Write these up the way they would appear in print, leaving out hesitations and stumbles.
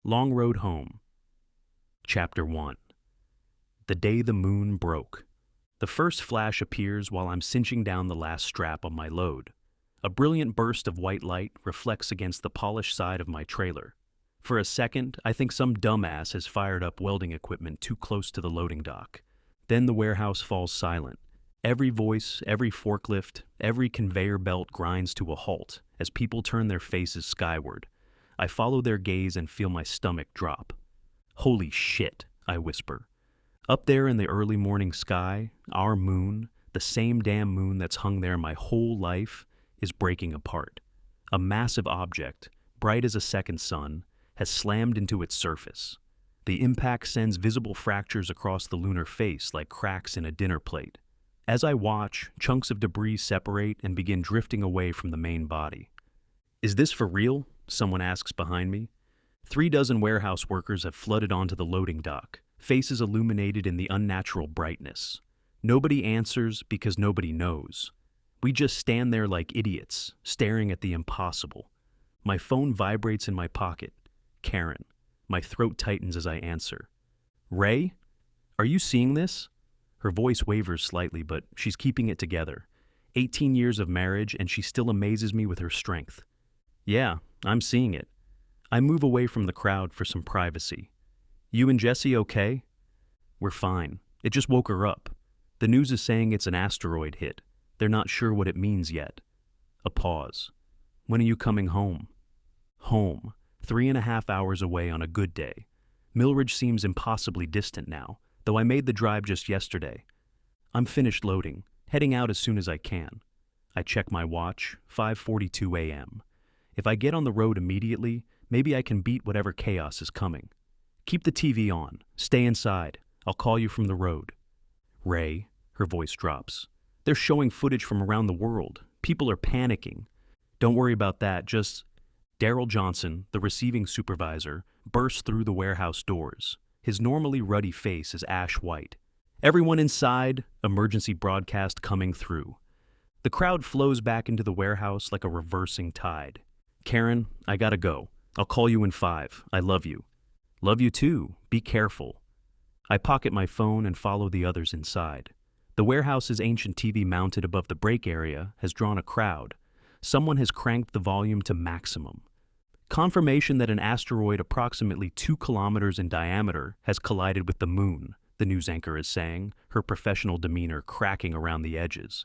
Long Road Home. Chapter 1. The Day the Moon Broke. The first flash appears while I'm cinching down the last strap on my load. A brilliant burst of white light reflects against the polished side of my trailer. For a second, I think some dumbass has fired up welding equipment too close to the loading dock. Then the warehouse falls silent. Every voice, every forklift, every conveyor belt grinds to a halt as people turn their faces skyward. I follow their gaze and feel my stomach drop. Holy shit, I whisper. Up there in the early morning sky, our moon, the same damn moon that's hung there my whole life, is breaking apart. A massive object, bright as a second sun, has slammed into its surface. The impact sends visible fractures across the lunar face like cracks in a dinner plate. As I watch, chunks of debris separate and begin drifting away from the main body. Is this for real? Someone asks behind me. 3 dozen warehouse workers have flooded onto the loading dock, faces illuminated in the unnatural brightness. Nobody answers because nobody knows. We just stand there like idiots, staring at the impossible. My phone vibrates in my pocket. Karen. My throat tightens as I answer. Ray? Are you seeing this? Her voice wavers slightly, but she's keeping it together. 18 years of marriage, and she still amazes me with her strength. Yeah, I'm seeing it. I move away from the crowd for some privacy. You and Jessie okay? We're fine. It just woke her up. The news is saying it's an asteroid hit. They're not sure what it means yet. A pause. When are you coming home? Home. 3.5 hours away on a good day. Milridge seems impossibly distant now, though I made the drive just yesterday. I'm finished loading, heading out as soon as I can. I check my watch, 5:42 a.m. If I get on the road immediately, maybe I can beat whatever chaos is coming. Keep the TV on. Stay inside. I'll call you from the road. Ray, her voice drops. They're showing footage from around the world. People are panicking. Don't worry about that, just... Daryl Johnson, the receiving supervisor, bursts through the warehouse doors. His normally ruddy face is ash white. Everyone inside, emergency broadcast coming through. The crowd flows back into the warehouse like a reversing tide. Karen, I gotta go. I'll call you in 5. I love you. Love you too. Be careful. I pocket my phone and follow the others inside. The warehouse's ancient TV mounted above the break area has drawn a crowd. Someone has cranked the volume to maximum. Confirmation that an asteroid approximately 2 kilometers in diameter has collided with the moon, the news anchor is saying, her professional demeanor cracking around the edges.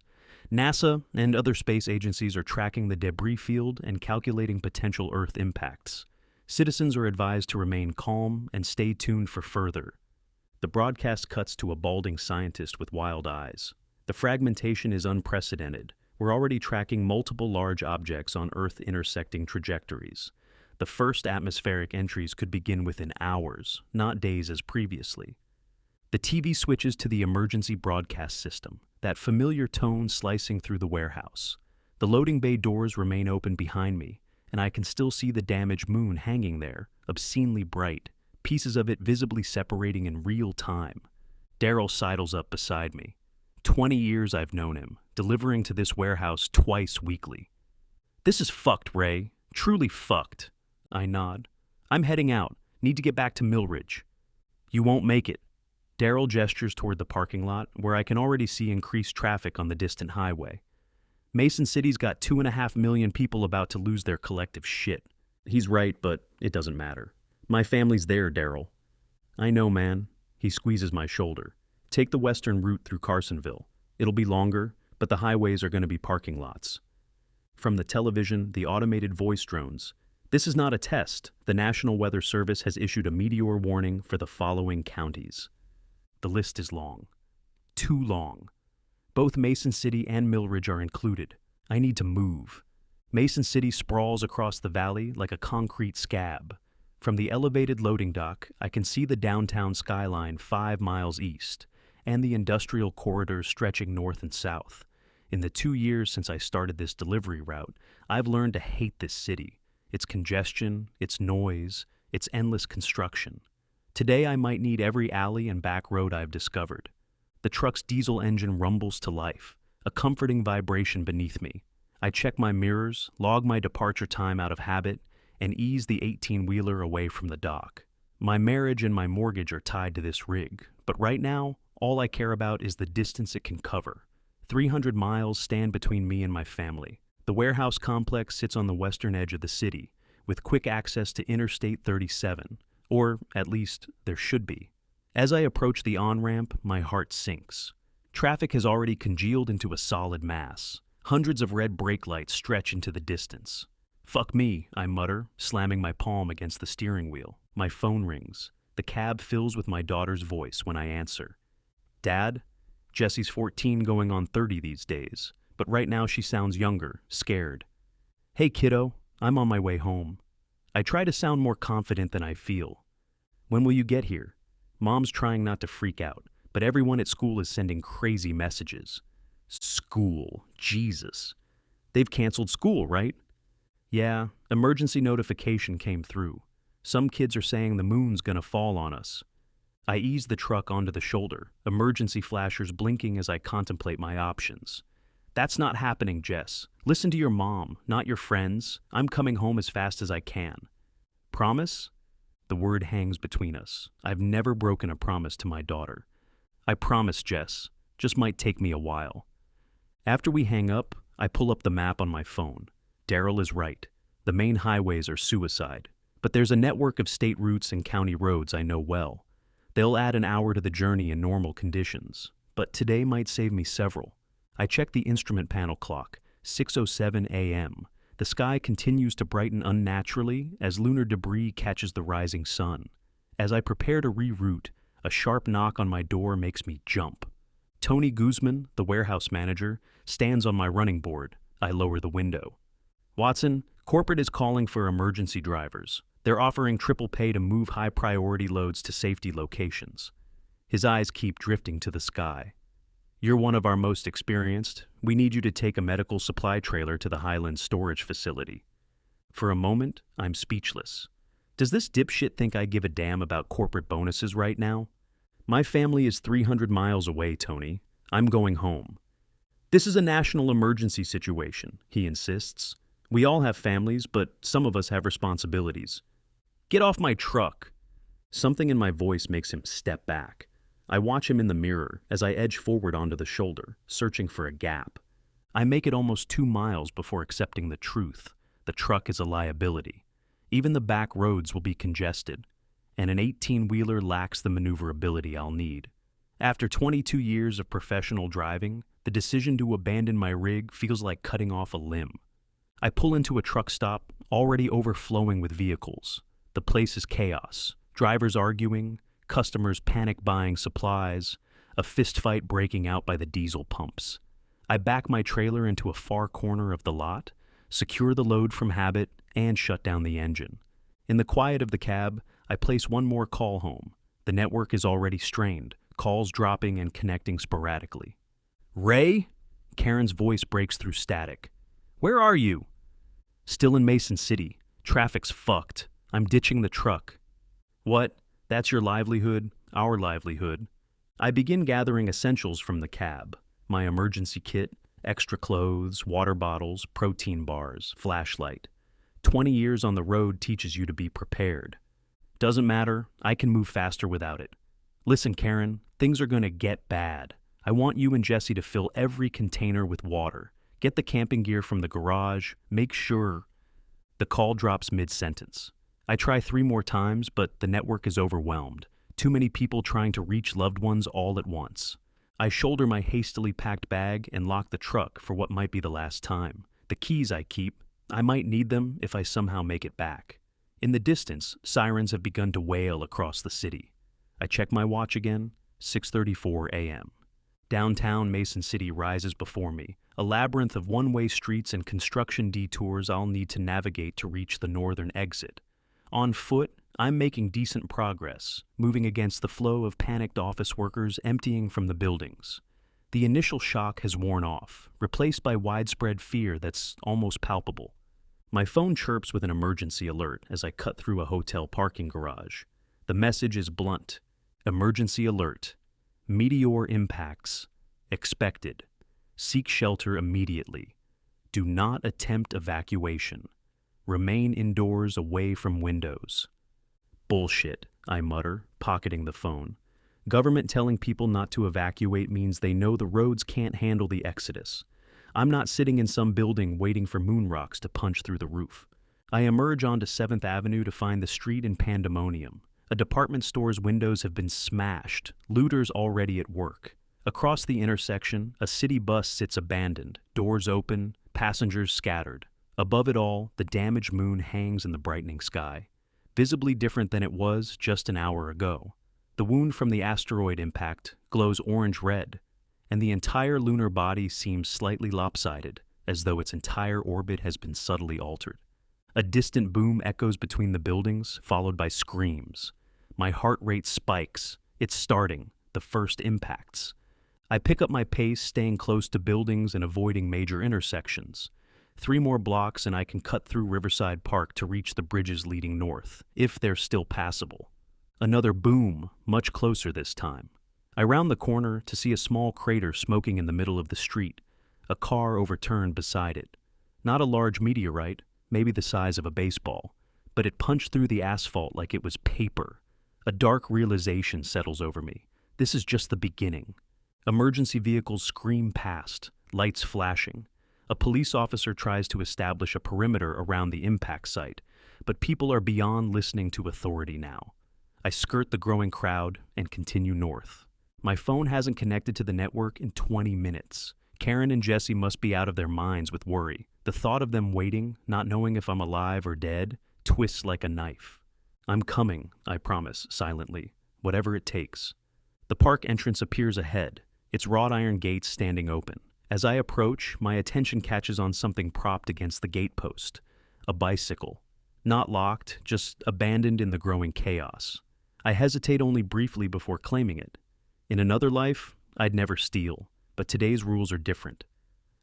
NASA and other space agencies are tracking the debris field and calculating potential Earth impacts. Citizens are advised to remain calm and stay tuned for further. The broadcast cuts to a balding scientist with wild eyes. The fragmentation is unprecedented. We're already tracking multiple large objects on Earth intersecting trajectories. The first atmospheric entries could begin within hours, not days as previously. The TV switches to the emergency broadcast system, that familiar tone slicing through the warehouse. The loading bay doors remain open behind me, and I can still see the damaged moon hanging there, obscenely bright, pieces of it visibly separating in real time. Daryl sidles up beside me. 20 years I've known him, delivering to this warehouse twice weekly. This is fucked, Ray. Truly fucked. I nod. I'm heading out. Need to get back to Milridge. You won't make it. Daryl gestures toward the parking lot, where I can already see increased traffic on the distant highway. Mason City's got 2.5 million people about to lose their collective shit. He's right, but it doesn't matter. My family's there, Daryl. I know, man. He squeezes my shoulder. Take the western route through Carsonville. It'll be longer, but the highways are going to be parking lots. From the television, the automated voice drones. This is not a test. The National Weather Service has issued a meteor warning for the following counties. The list is long. Too long. Both Mason City and Milridge are included. I need to move. Mason City sprawls across the valley like a concrete scab. From the elevated loading dock, I can see the downtown skyline 5 miles east, and the industrial corridors stretching north and south. In the 2 years since I started this delivery route, I've learned to hate this city. Its congestion, its noise, its endless construction. Today I might need every alley and back road I've discovered. The truck's diesel engine rumbles to life, a comforting vibration beneath me. I check my mirrors, log my departure time out of habit, and ease the 18-wheeler away from the dock. My marriage and my mortgage are tied to this rig, but right now, all I care about is the distance it can cover. 300 miles stand between me and my family. The warehouse complex sits on the western edge of the city, with quick access to Interstate 37, or at least there should be. As I approach the on-ramp, my heart sinks. Traffic has already congealed into a solid mass. Hundreds of red brake lights stretch into the distance. "Fuck me," I mutter, slamming my palm against the steering wheel. My phone rings. The cab fills with my daughter's voice when I answer. "Dad?" Jessie's 14 going on 30 these days, but right now she sounds younger, scared. "Hey kiddo, I'm on my way home." I try to sound more confident than I feel. "When will you get here?" Mom's trying not to freak out, but everyone at school is sending crazy messages. School, Jesus. They've canceled school, right? Yeah, emergency notification came through. Some kids are saying the moon's gonna fall on us. I ease the truck onto the shoulder, emergency flashers blinking as I contemplate my options. "That's not happening, Jess. Listen to your mom, not your friends. I'm coming home as fast as I can." "Promise?" The word hangs between us. I've never broken a promise to my daughter. "I promise, Jess. Just might take me a while." After we hang up, I pull up the map on my phone. Daryl is right. The main highways are suicide. But there's a network of state routes and county roads I know well. They'll add an hour to the journey in normal conditions. But today might save me several. I check the instrument panel clock, 6:07 a.m. The sky continues to brighten unnaturally as lunar debris catches the rising sun. As I prepare to reroute, a sharp knock on my door makes me jump. Tony Guzman, the warehouse manager, stands on my running board. I lower the window. "Watson, corporate is calling for emergency drivers. They're offering triple pay to move high-priority loads to safety locations." His eyes keep drifting to the sky. "You're one of our most experienced. We need you to take a medical supply trailer to the Highlands storage facility." For a moment, I'm speechless. Does this dipshit think I give a damn about corporate bonuses right now? "My family is 300 miles away, Tony. I'm going home." "This is a national emergency situation," he insists. "We all have families, but some of us have responsibilities." "Get off my truck!" Something in my voice makes him step back. I watch him in the mirror as I edge forward onto the shoulder, searching for a gap. I make it almost 2 miles before accepting the truth. The truck is a liability. Even the back roads will be congested, and an 18-wheeler lacks the maneuverability I'll need. After 22 years of professional driving, the decision to abandon my rig feels like cutting off a limb. I pull into a truck stop, already overflowing with vehicles. The place is chaos. Drivers arguing, customers panic buying supplies, a fistfight breaking out by the diesel pumps. I back my trailer into a far corner of the lot, secure the load from habit, and shut down the engine. In the quiet of the cab, I place one more call home. The network is already strained, calls dropping and connecting sporadically. "Ray?" Karen's voice breaks through static. "Where are you?" "Still in Mason City. Traffic's fucked. I'm ditching the truck." "What? That's your livelihood? Our livelihood." I begin gathering essentials from the cab. My emergency kit, extra clothes, water bottles, protein bars, flashlight. 20 years on the road teaches you to be prepared. Doesn't matter, I can move faster without it. "Listen, Karen, things are gonna get bad. I want you and Jessie to fill every container with water. Get the camping gear from the garage, make sure." The call drops mid-sentence. I try 3 more times, but the network is overwhelmed. Too many people trying to reach loved ones all at once. I shoulder my hastily packed bag and lock the truck for what might be the last time. The keys I keep. I might need them if I somehow make it back. In the distance, sirens have begun to wail across the city. I check my watch again, 6:34 a.m. Downtown Mason City rises before me, a labyrinth of one-way streets and construction detours I'll need to navigate to reach the northern exit. On foot, I'm making decent progress, moving against the flow of panicked office workers emptying from the buildings. The initial shock has worn off, replaced by widespread fear that's almost palpable. My phone chirps with an emergency alert as I cut through a hotel parking garage. The message is blunt. Emergency alert. Meteor impacts. Expected. Seek shelter immediately. Do not attempt evacuation. Remain indoors away from windows. Bullshit, I mutter, pocketing the phone. Government telling people not to evacuate means they know the roads can't handle the exodus. I'm not sitting in some building waiting for moon rocks to punch through the roof. I emerge onto 7th Avenue to find the street in pandemonium. A department store's windows have been smashed, looters already at work. Across the intersection, a city bus sits abandoned, doors open, passengers scattered. Above it all, the damaged moon hangs in the brightening sky, visibly different than it was just an hour ago. The wound from the asteroid impact glows orange-red, and the entire lunar body seems slightly lopsided, as though its entire orbit has been subtly altered. A distant boom echoes between the buildings, followed by screams. My heart rate spikes. It's starting. The first impacts. I pick up my pace, staying close to buildings and avoiding major intersections. 3 more blocks and I can cut through Riverside Park to reach the bridges leading north, if they're still passable. Another boom, much closer this time. I round the corner to see a small crater smoking in the middle of the street, a car overturned beside it. Not a large meteorite, maybe the size of a baseball, but it punched through the asphalt like it was paper. A dark realization settles over me. This is just the beginning. Emergency vehicles scream past, lights flashing. A police officer tries to establish a perimeter around the impact site, but people are beyond listening to authority now. I skirt the growing crowd and continue north. My phone hasn't connected to the network in 20 minutes. Karen and Jesse must be out of their minds with worry. The thought of them waiting, not knowing if I'm alive or dead, twists like a knife. I'm coming, I promise, silently, whatever it takes. The park entrance appears ahead, its wrought iron gates standing open. As I approach, my attention catches on something propped against the gatepost. A bicycle. Not locked, just abandoned in the growing chaos. I hesitate only briefly before claiming it. In another life, I'd never steal, but today's rules are different.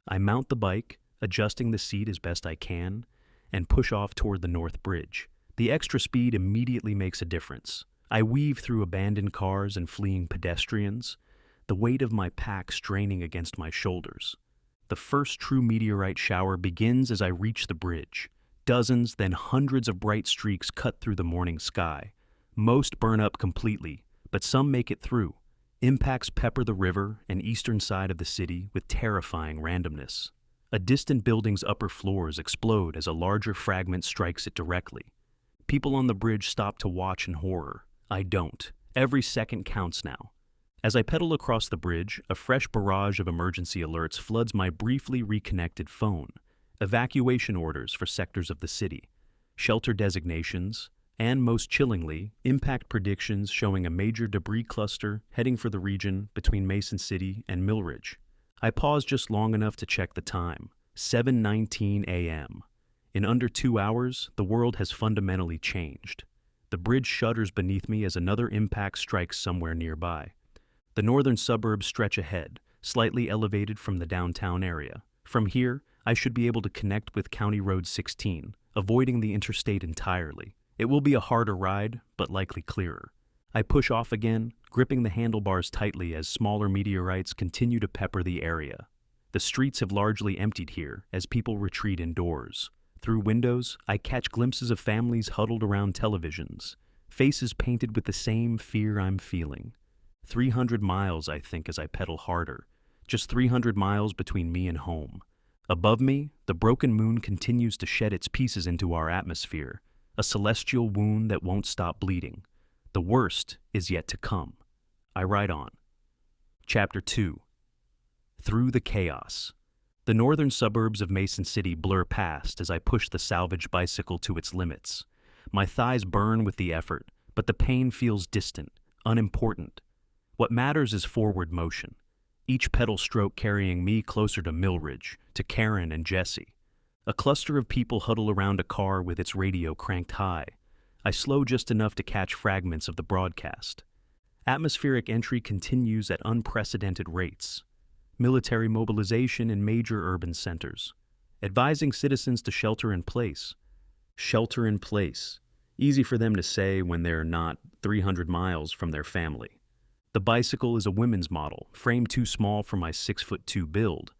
I mount the bike, adjusting the seat as best I can, and push off toward the North Bridge. The extra speed immediately makes a difference. I weave through abandoned cars and fleeing pedestrians, the weight of my pack straining against my shoulders. The first true meteorite shower begins as I reach the bridge. Dozens, then hundreds of bright streaks cut through the morning sky. Most burn up completely, but some make it through. Impacts pepper the river and eastern side of the city with terrifying randomness. A distant building's upper floors explode as a larger fragment strikes it directly. People on the bridge stop to watch in horror. I don't. Every second counts now. As I pedal across the bridge, a fresh barrage of emergency alerts floods my briefly reconnected phone. Evacuation orders for sectors of the city, shelter designations, and most chillingly, impact predictions showing a major debris cluster heading for the region between Mason City and Millridge. I pause just long enough to check the time, 7:19 a.m. In under 2 hours, the world has fundamentally changed. The bridge shudders beneath me as another impact strikes somewhere nearby. The northern suburbs stretch ahead, slightly elevated from the downtown area. From here, I should be able to connect with County Road 16, avoiding the interstate entirely. It will be a harder ride, but likely clearer. I push off again, gripping the handlebars tightly as smaller meteorites continue to pepper the area. The streets have largely emptied here as people retreat indoors. Through windows, I catch glimpses of families huddled around televisions, faces painted with the same fear I'm feeling. 300 miles, I think, as I pedal harder. Just 300 miles between me and home. Above me, the broken moon continues to shed its pieces into our atmosphere, a celestial wound that won't stop bleeding. The worst is yet to come. I ride on. Chapter 2. Through the chaos. The northern suburbs of Mason City blur past as I push the salvage bicycle to its limits. My thighs burn with the effort, but the pain feels distant, unimportant. What matters is forward motion, each pedal stroke carrying me closer to Millridge, to Karen and Jesse. A cluster of people huddle around a car with its radio cranked high. I slow just enough to catch fragments of the broadcast. Atmospheric entry continues at unprecedented rates. Military mobilization in major urban centers. Advising citizens to shelter in place. Shelter in place. Easy for them to say when they're not 300 miles from their family. The bicycle is a women's model, frame too small for my 6'2" build,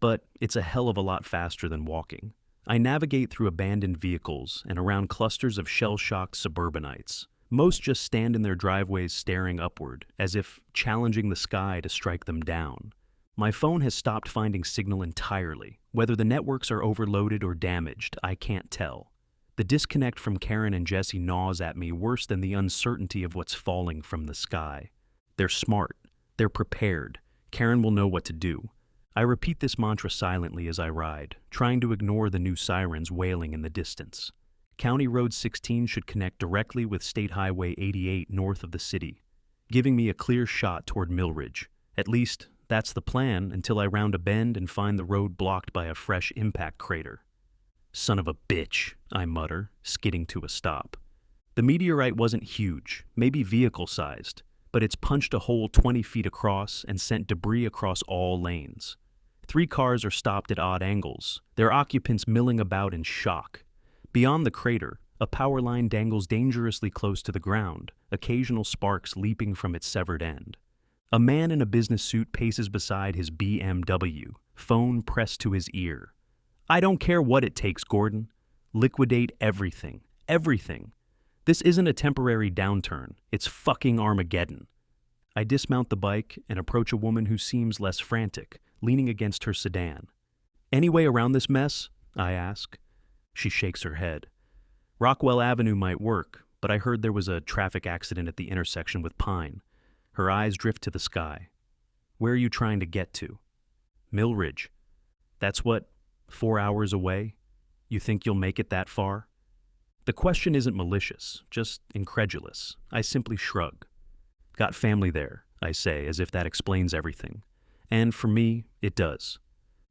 but it's a hell of a lot faster than walking. I navigate through abandoned vehicles and around clusters of shell-shocked suburbanites. Most just stand in their driveways staring upward, as if challenging the sky to strike them down. My phone has stopped finding signal entirely. Whether the networks are overloaded or damaged, I can't tell. The disconnect from Karen and Jesse gnaws at me worse than the uncertainty of what's falling from the sky. They're smart. They're prepared. Karen will know what to do. I repeat this mantra silently as I ride, trying to ignore the new sirens wailing in the distance. County Road 16 should connect directly with State Highway 88 north of the city, giving me a clear shot toward Millridge. At least, that's the plan until I round a bend and find the road blocked by a fresh impact crater. Son of a bitch, I mutter, skidding to a stop. The meteorite wasn't huge, maybe vehicle-sized, but it's punched a hole 20 feet across and sent debris across all lanes. 3 cars are stopped at odd angles, their occupants milling about in shock. Beyond the crater, a power line dangles dangerously close to the ground, occasional sparks leaping from its severed end. A man in a business suit paces beside his BMW, phone pressed to his ear. I don't care what it takes, Gordon. Liquidate everything. Everything. This isn't a temporary downturn. It's fucking Armageddon. I dismount the bike and approach a woman who seems less frantic, leaning against her sedan. Any way around this mess? I ask. She shakes her head. Rockwell Avenue might work, but I heard there was a traffic accident at the intersection with Pine. Her eyes drift to the sky. Where are you trying to get to? Millridge. That's what, 4 hours away? You think you'll make it that far? The question isn't malicious, just incredulous. I simply shrug. Got family there, I say, as if that explains everything. And for me, it does.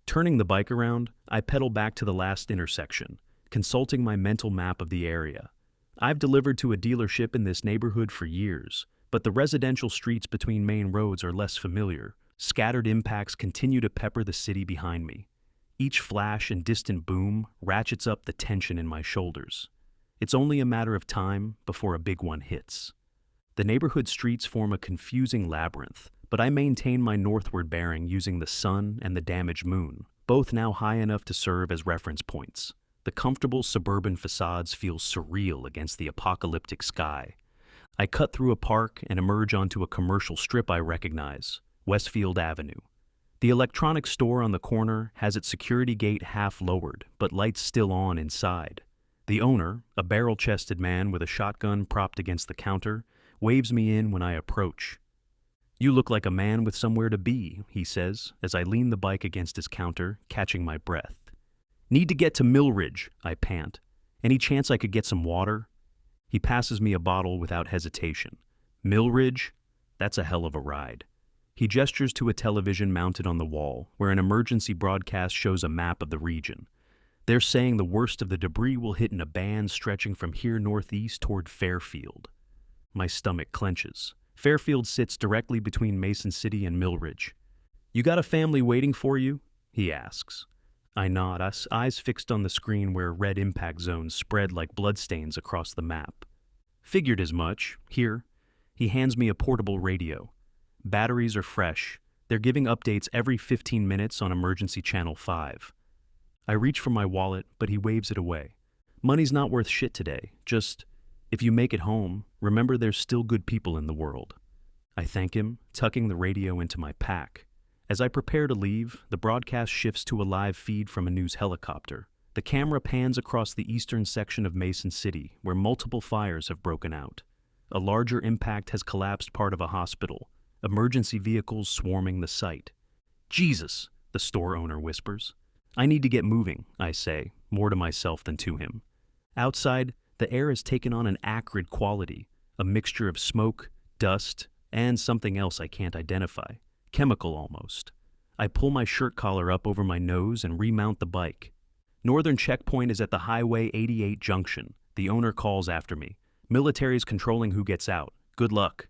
Turning the bike around, I pedal back to the last intersection, consulting my mental map of the area. I've delivered to a dealership in this neighborhood for years, but the residential streets between main roads are less familiar. Scattered impacts continue to pepper the city behind me. Each flash and distant boom ratchets up the tension in my shoulders. It's only a matter of time before a big one hits. The neighborhood streets form a confusing labyrinth, but I maintain my northward bearing using the sun and the damaged moon, both now high enough to serve as reference points. The comfortable suburban facades feel surreal against the apocalyptic sky. I cut through a park and emerge onto a commercial strip I recognize, Westfield Avenue. The electronics store on the corner has its security gate half lowered, but lights still on inside. The owner, a barrel-chested man with a shotgun propped against the counter, waves me in when I approach. You look like a man with somewhere to be, he says, as I lean the bike against his counter, catching my breath. Need to get to Millridge, I pant. Any chance I could get some water? He passes me a bottle without hesitation. Millridge? That's a hell of a ride. He gestures to a television mounted on the wall, where an emergency broadcast shows a map of the region. They're saying the worst of the debris will hit in a band stretching from here northeast toward Fairfield. My stomach clenches. Fairfield sits directly between Mason City and Millridge. You got a family waiting for you? He asks. I nod, eyes fixed on the screen where red impact zones spread like bloodstains across the map. Figured as much. Here. He hands me a portable radio. Batteries are fresh. They're giving updates every 15 minutes on Emergency Channel 5. I reach for my wallet, but he waves it away. Money's not worth shit today. Just, if you make it home, remember there's still good people in the world. I thank him, tucking the radio into my pack. As I prepare to leave, the broadcast shifts to a live feed from a news helicopter. The camera pans across the eastern section of Mason City, where multiple fires have broken out. A larger impact has collapsed part of a hospital, emergency vehicles swarming the site. Jesus, the store owner whispers. I need to get moving, I say, more to myself than to him. Outside, the air has taken on an acrid quality, a mixture of smoke, dust, and something else I can't identify. Chemical almost. I pull my shirt collar up over my nose and remount the bike. Northern checkpoint is at the Highway 88 junction. The owner calls after me. Military's controlling who gets out. Good luck.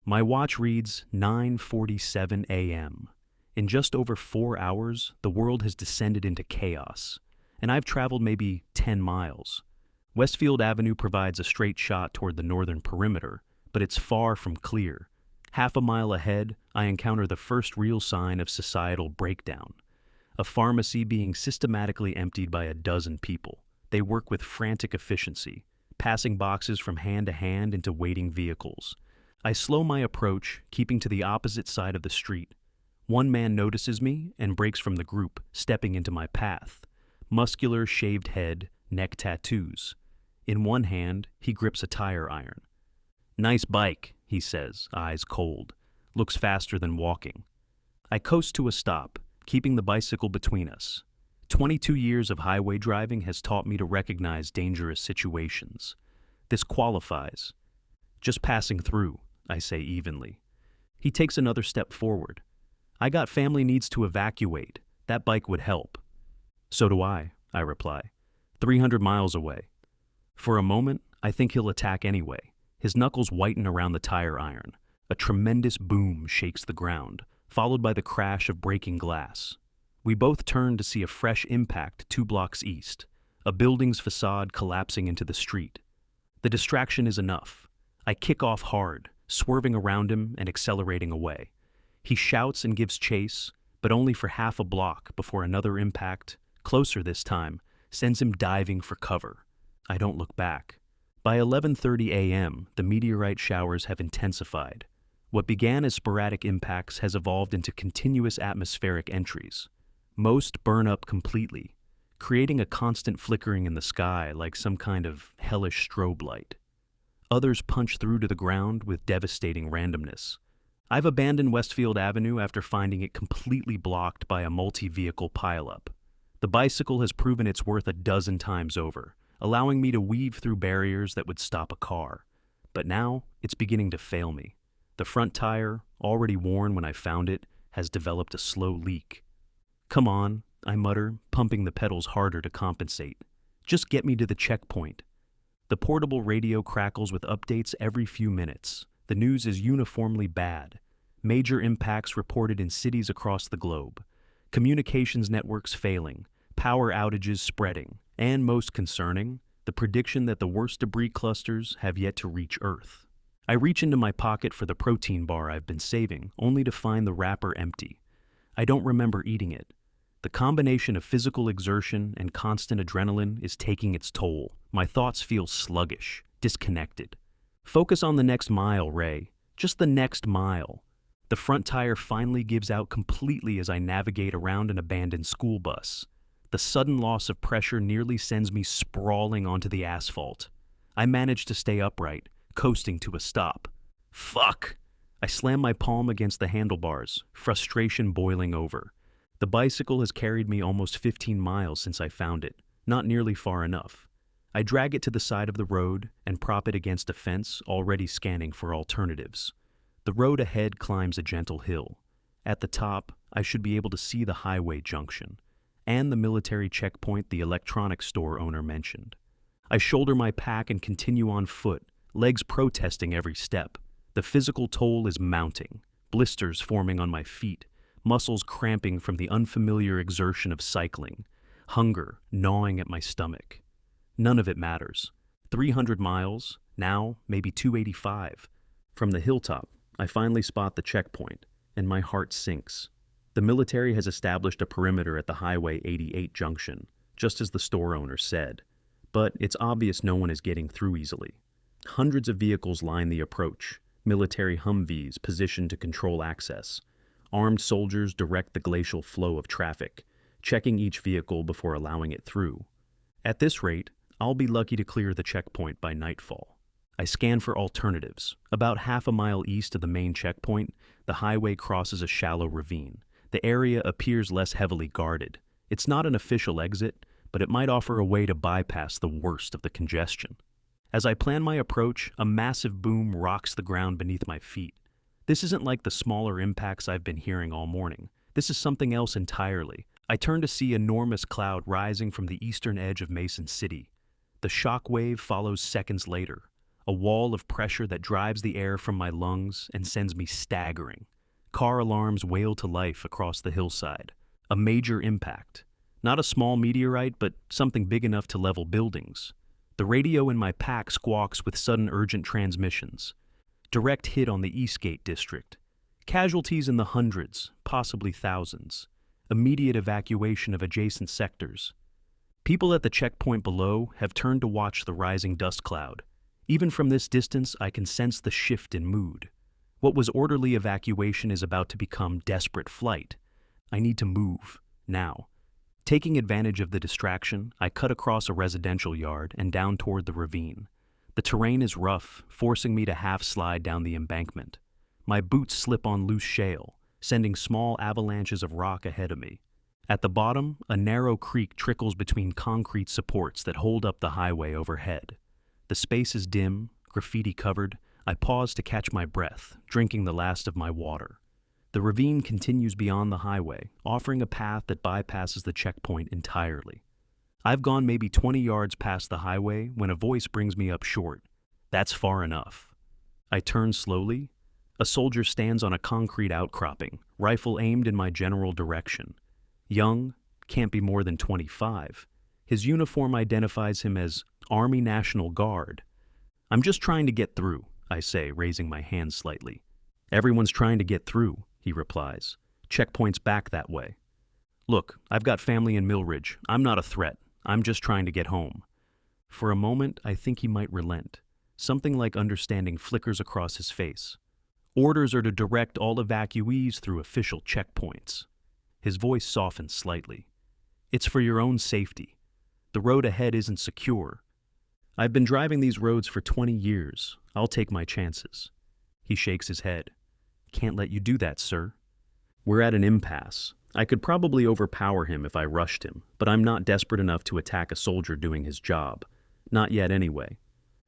My watch reads 9:47 a.m. In just over 4 hours, the world has descended into chaos, and I've traveled maybe 10 miles. Westfield Avenue provides a straight shot toward the northern perimeter, but it's far from clear. Half a mile ahead, I encounter the first real sign of societal breakdown. a pharmacy being systematically emptied by a dozen people. They work with frantic efficiency, passing boxes from hand to hand into waiting vehicles. I slow my approach, keeping to the opposite side of the street. One man notices me and breaks from the group, stepping into my path. Muscular, shaved head, neck tattoos. In one hand, he grips a tire iron. "Nice bike," he says, eyes cold. Looks faster than walking. I coast to a stop, keeping the bicycle between us. 22 years of highway driving has taught me to recognize dangerous situations. This qualifies. "Just passing through," I say evenly. He takes another step forward. "I got family needs to evacuate. That bike would help." "So do I reply. 300 miles away." For a moment, I think he'll attack anyway. His knuckles whiten around the tire iron. A tremendous boom shakes the ground, followed by the crash of breaking glass. We both turn to see a fresh impact 2 blocks east, a building's facade collapsing into the street. The distraction is enough. I kick off hard, swerving around him and accelerating away. He shouts and gives chase, but only for half a block before another impact, closer this time, sends him diving for cover. I don't look back. By 11:30 a.m., the meteorite showers have intensified. What began as sporadic impacts has evolved into continuous atmospheric entries. Most burn up completely, creating a constant flickering in the sky like some kind of hellish strobe light. Others punch through to the ground with devastating randomness. I've abandoned Westfield Avenue after finding it completely blocked by a multi-vehicle pileup. The bicycle has proven its worth a dozen times over, allowing me to weave through barriers that would stop a car. But now, it's beginning to fail me. The front tire, already worn when I found it, has developed a slow leak. "Come on," I mutter, pumping the pedals harder to compensate. "Just get me to the checkpoint." The portable radio crackles with updates every few minutes. The news is uniformly bad. Major impacts reported in cities across the globe. Communications networks failing, power outages spreading, and most concerning, the prediction that the worst debris clusters have yet to reach Earth. I reach into my pocket for the protein bar I've been saving, only to find the wrapper empty. I don't remember eating it. The combination of physical exertion and constant adrenaline is taking its toll. My thoughts feel sluggish, disconnected. Focus on the next mile, Ray. Just the next mile. The front tire finally gives out completely as I navigate around an abandoned school bus. The sudden loss of pressure nearly sends me sprawling onto the asphalt. I manage to stay upright, coasting to a stop. Fuck! I slam my palm against the handlebars, frustration boiling over. The bicycle has carried me almost 15 miles since I found it, not nearly far enough. I drag it to the side of the road and prop it against a fence, already scanning for alternatives. The road ahead climbs a gentle hill. At the top, I should be able to see the highway junction and the military checkpoint the electronics store owner mentioned. I shoulder my pack and continue on foot, legs protesting every step. The physical toll is mounting, blisters forming on my feet, muscles cramping from the unfamiliar exertion of cycling, hunger gnawing at my stomach. None of it matters. 300 miles, now maybe 285. From the hilltop, I finally spot the checkpoint, and my heart sinks. The military has established a perimeter at the Highway 88 junction, just as the store owner said. But it's obvious no one is getting through easily. Hundreds of vehicles line the approach, military Humvees positioned to control access. Armed soldiers direct the glacial flow of traffic, checking each vehicle before allowing it through. At this rate, I'll be lucky to clear the checkpoint by nightfall. I scan for alternatives. About half a mile east of the main checkpoint, the highway crosses a shallow ravine. The area appears less heavily guarded. It's not an official exit, but it might offer a way to bypass the worst of the congestion. As I plan my approach, a massive boom rocks the ground beneath my feet. This isn't like the smaller impacts I've been hearing all morning. This is something else entirely. I turn to see enormous cloud rising from the eastern edge of Mason City. The shock wave follows seconds later, a wall of pressure that drives the air from my lungs and sends me staggering. Car alarms wail to life across the hillside. A major impact. Not a small meteorite, but something big enough to level buildings. The radio in my pack squawks with sudden urgent transmissions. Direct hit on the Eastgate district. Casualties in the hundreds, possibly thousands. immediate evacuation of adjacent sectors. People at the checkpoint below have turned to watch the rising dust cloud. Even from this distance, I can sense the shift in mood. What was orderly evacuation is about to become desperate flight. I need to move, now. Taking advantage of the distraction, I cut across a residential yard and down toward the ravine. The terrain is rough, forcing me to half-slide down the embankment. My boots slip on loose shale, sending small avalanches of rock ahead of me. At the bottom, a narrow creek trickles between concrete supports that hold up the highway overhead. The space is dim, graffiti-covered. I pause to catch my breath, drinking the last of my water. The ravine continues beyond the highway, offering a path that bypasses the checkpoint entirely. I've gone maybe 20 yards past the highway when a voice brings me up short. That's far enough. I turn slowly. A soldier stands on a concrete outcropping, rifle aimed in my general direction. Young, can't be more than 25. His uniform identifies him as Army National Guard. I'm just trying to get through, I say, raising my hand slightly. Everyone's trying to get through, he replies. Checkpoint's back that way. Look, I've got family in Millridge. I'm not a threat. I'm just trying to get home. For a moment, I think he might relent. Something like understanding flickers across his face. Orders are to direct all evacuees through official checkpoints. His voice softens slightly. It's for your own safety. The road ahead isn't secure. I've been driving these roads for 20 years. I'll take my chances. He shakes his head. Can't let you do that, sir. We're at an impasse. I could probably overpower him if I rushed him, but I'm not desperate enough to attack a soldier doing his job. Not yet, anyway.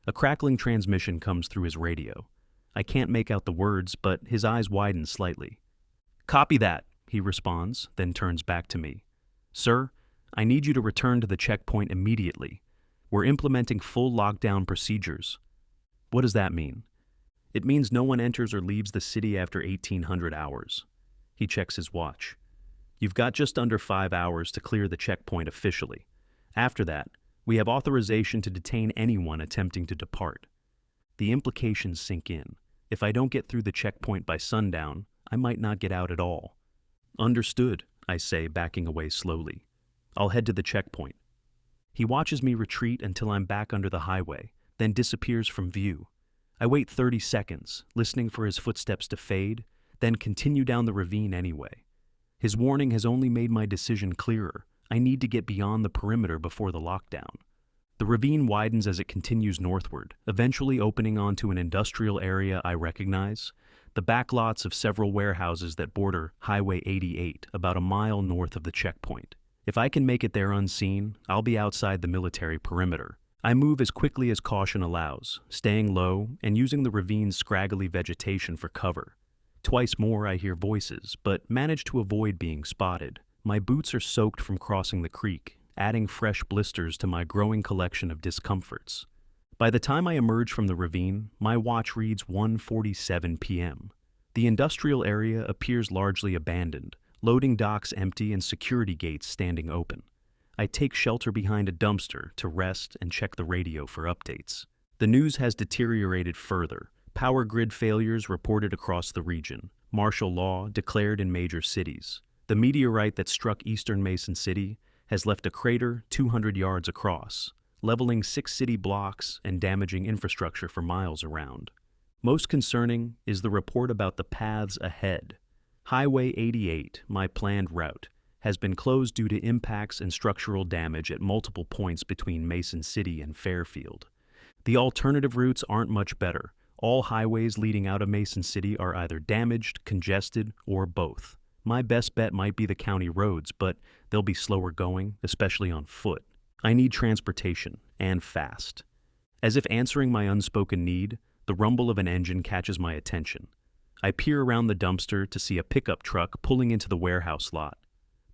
A crackling transmission comes through his radio. I can't make out the words, but his eyes widen slightly. Copy that, he responds, then turns back to me. Sir, I need you to return to the checkpoint immediately. We're implementing full lockdown procedures. What does that mean? It means no one enters or leaves the city after 1800 hours. He checks his watch. You've got just under 5 hours to clear the checkpoint officially. After that, we have authorization to detain anyone attempting to depart. The implications sink in. If I don't get through the checkpoint by sundown, I might not get out at all. Understood, I say, backing away slowly. I'll head to the checkpoint. He watches me retreat until I'm back under the highway, then disappears from view. I wait 30 seconds, listening for his footsteps to fade, then continue down the ravine anyway. His warning has only made my decision clearer. I need to get beyond the perimeter before the lockdown. The ravine widens as it continues northward, eventually opening onto an industrial area I recognize, the backlots of several warehouses that border Highway 88, about a mile north of the checkpoint. If I can make it there unseen, I'll be outside the military perimeter. I move as quickly as caution allows, staying low and using the ravine's scraggly vegetation for cover. Twice more I hear voices, but manage to avoid being spotted. My boots are soaked from crossing the creek, adding fresh blisters to my growing collection of discomforts. By the time I emerge from the ravine, my watch reads 1:47 p.m. The industrial area appears largely abandoned, loading docks empty and security gates standing open. I take shelter behind a dumpster to rest and check the radio for updates. The news has deteriorated further. Power grid failures reported across the region. Martial law declared in major cities. The meteorite that struck eastern Mason City has left a crater 200 yards across, leveling 6 city blocks and damaging infrastructure for miles around. Most concerning is the report about the paths ahead. Highway 88, my planned route, has been closed due to impacts and structural damage at multiple points between Mason City and Fairfield. The alternative routes aren't much better. All highways leading out of Mason City are either damaged, congested, or both. My best bet might be the county roads, but they'll be slower going, especially on foot. I need transportation, and fast. As if answering my unspoken need, the rumble of an engine catches my attention. I peer around the dumpster to see a pickup truck pulling into the warehouse lot.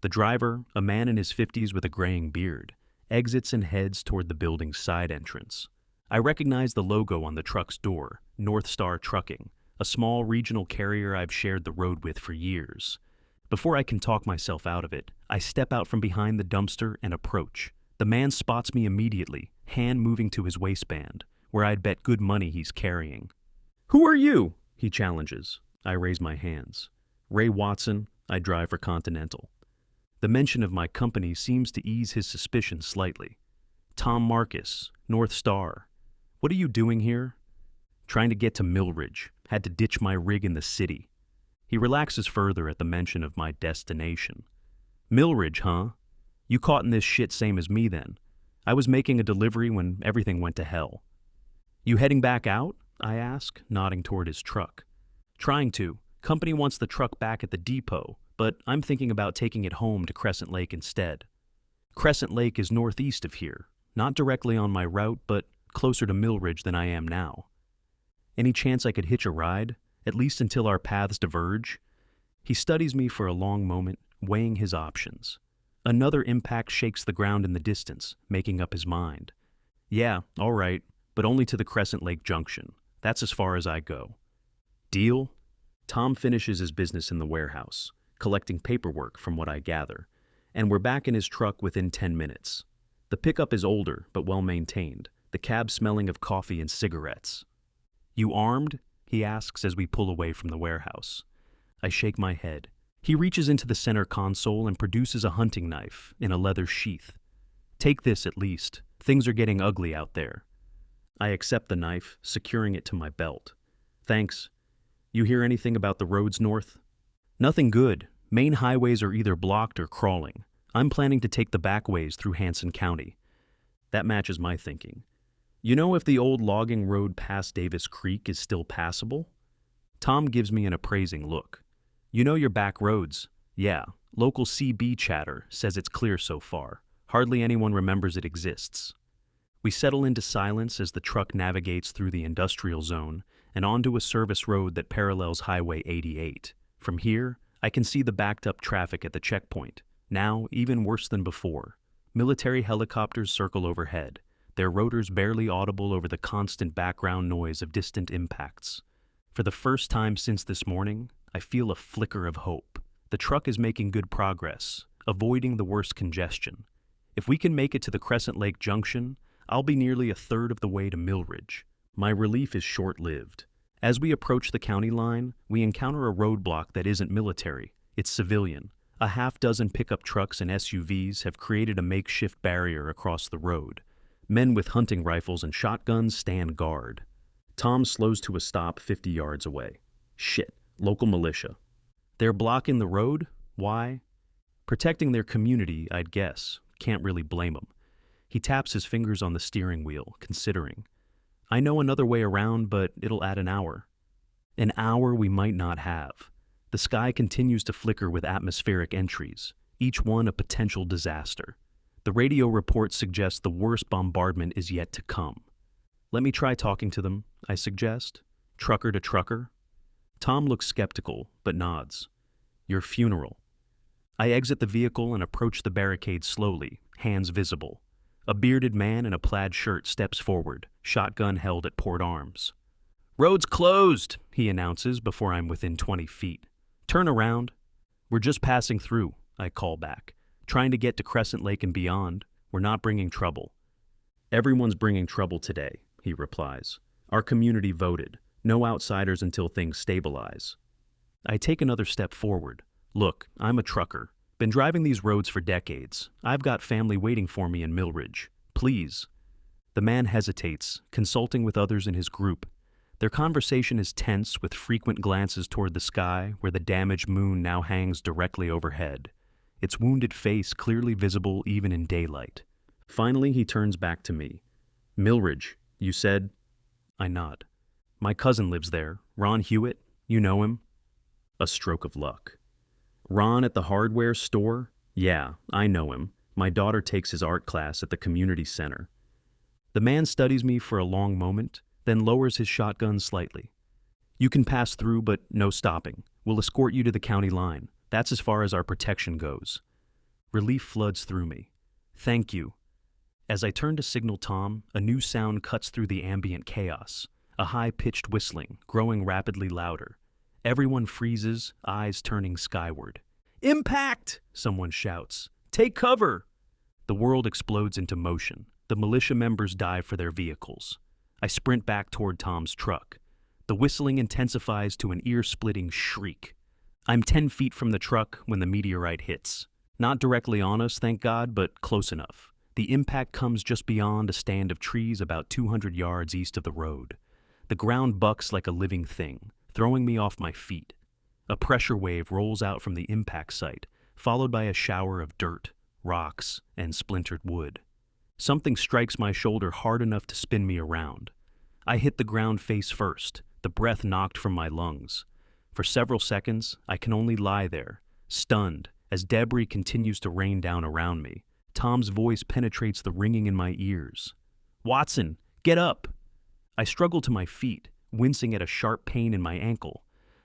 The driver, a man in his 50s with a graying beard, exits and heads toward the building's side entrance. I recognize the logo on the truck's door, North Star Trucking, a small regional carrier I've shared the road with for years. Before I can talk myself out of it, I step out from behind the dumpster and approach. The man spots me immediately, hand moving to his waistband, where I'd bet good money he's carrying. "Who are you?" he challenges. I raise my hands. "Ray Watson, I drive for Continental." The mention of my company seems to ease his suspicion slightly. Tom Marcus, North Star. What are you doing here? Trying to get to Millridge. Had to ditch my rig in the city. He relaxes further at the mention of my destination. Millridge, huh? You caught in this shit same as me then. I was making a delivery when everything went to hell. You heading back out? I ask, nodding toward his truck. Trying to. Company wants the truck back at the depot, but I'm thinking about taking it home to Crescent Lake instead. Crescent Lake is northeast of here, not directly on my route, but closer to Millridge than I am now. Any chance I could hitch a ride, at least until our paths diverge? He studies me for a long moment, weighing his options. Another impact shakes the ground in the distance, making up his mind. Yeah, all right, but only to the Crescent Lake Junction. That's as far as I go. Deal? Tom finishes his business in the warehouse, collecting paperwork from what I gather, and we're back in his truck within 10 minutes. The pickup is older, but well-maintained, the cab smelling of coffee and cigarettes. You armed? He asks as we pull away from the warehouse. I shake my head. He reaches into the center console and produces a hunting knife in a leather sheath. Take this at least. Things are getting ugly out there. I accept the knife, securing it to my belt. Thanks. You hear anything about the roads north? Nothing good. Main highways are either blocked or crawling. I'm planning to take the back ways through Hanson County. That matches my thinking. You know if the old logging road past Davis Creek is still passable? Tom gives me an appraising look. You know your back roads. Yeah, local CB chatter says it's clear so far. Hardly anyone remembers it exists. We settle into silence as the truck navigates through the industrial zone and onto a service road that parallels Highway 88. From here, I can see the backed-up traffic at the checkpoint, now even worse than before. Military helicopters circle overhead, their rotors barely audible over the constant background noise of distant impacts. For the first time since this morning, I feel a flicker of hope. The truck is making good progress, avoiding the worst congestion. If we can make it to the Crescent Lake Junction, I'll be nearly a third of the way to Millridge. My relief is short-lived. As we approach the county line, we encounter a roadblock that isn't military. It's civilian. A half-dozen pickup trucks and SUVs have created a makeshift barrier across the road. Men with hunting rifles and shotguns stand guard. Tom slows to a stop 50 yards away. Shit. Local militia. They're blocking the road? Why? Protecting their community, I'd guess. Can't really blame them. He taps his fingers on the steering wheel, considering. I know another way around, but it'll add an hour. An hour we might not have. The sky continues to flicker with atmospheric entries, each one a potential disaster. The radio report suggests the worst bombardment is yet to come. Let me try talking to them, I suggest. Trucker to trucker. Tom looks skeptical, but nods. Your funeral. I exit the vehicle and approach the barricade slowly, hands visible. A bearded man in a plaid shirt steps forward, shotgun held at port arms. Road's closed, he announces before I'm within 20 feet. Turn around. We're just passing through, I call back. Trying to get to Crescent Lake and beyond. We're not bringing trouble. Everyone's bringing trouble today, he replies. Our community voted. No outsiders until things stabilize. I take another step forward. Look, I'm a trucker. Been driving these roads for decades. I've got family waiting for me in Millridge. Please. The man hesitates, consulting with others in his group. Their conversation is tense with frequent glances toward the sky where the damaged moon now hangs directly overhead, its wounded face clearly visible even in daylight. Finally, he turns back to me. Millridge, you said? I nod. My cousin lives there, Ron Hewitt. You know him? A stroke of luck. Ron at the hardware store? Yeah, I know him. My daughter takes his art class at the community center. The man studies me for a long moment, then lowers his shotgun slightly. You can pass through, but no stopping. We'll escort you to the county line. That's as far as our protection goes. Relief floods through me. Thank you. As I turn to signal Tom, a new sound cuts through the ambient chaos. A high-pitched whistling, growing rapidly louder. Everyone freezes, eyes turning skyward. Impact! Someone shouts. Take cover! The world explodes into motion. The militia members dive for their vehicles. I sprint back toward Tom's truck. The whistling intensifies to an ear-splitting shriek. I'm 10 feet from the truck when the meteorite hits. Not directly on us, thank God, but close enough. The impact comes just beyond a stand of trees about 200 yards east of the road. The ground bucks like a living thing, throwing me off my feet. A pressure wave rolls out from the impact site, followed by a shower of dirt, rocks, and splintered wood. Something strikes my shoulder hard enough to spin me around. I hit the ground face first, the breath knocked from my lungs. For several seconds, I can only lie there, stunned, as debris continues to rain down around me. Tom's voice penetrates the ringing in my ears. "Watson, get up!" I struggle to my feet, wincing at a sharp pain in my ankle.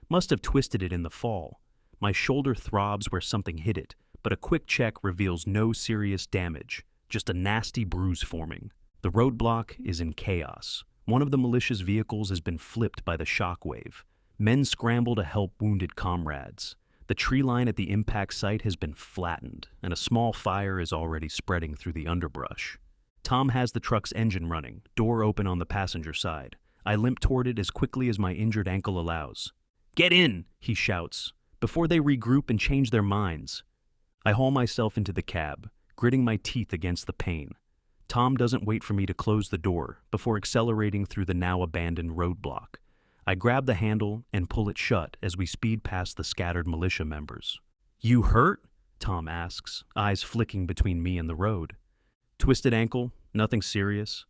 Must have twisted it in the fall. My shoulder throbs where something hit it, but a quick check reveals no serious damage, just a nasty bruise forming. The roadblock is in chaos. One of the militia's vehicles has been flipped by the shockwave. Men scramble to help wounded comrades. The tree line at the impact site has been flattened, and a small fire is already spreading through the underbrush. Tom has the truck's engine running, door open on the passenger side. I limp toward it as quickly as my injured ankle allows. "Get in!" he shouts, before they regroup and change their minds. I haul myself into the cab, gritting my teeth against the pain. Tom doesn't wait for me to close the door before accelerating through the now abandoned roadblock. I grab the handle and pull it shut as we speed past the scattered militia members. "You hurt?" Tom asks, eyes flicking between me and the road. "Twisted ankle, nothing serious."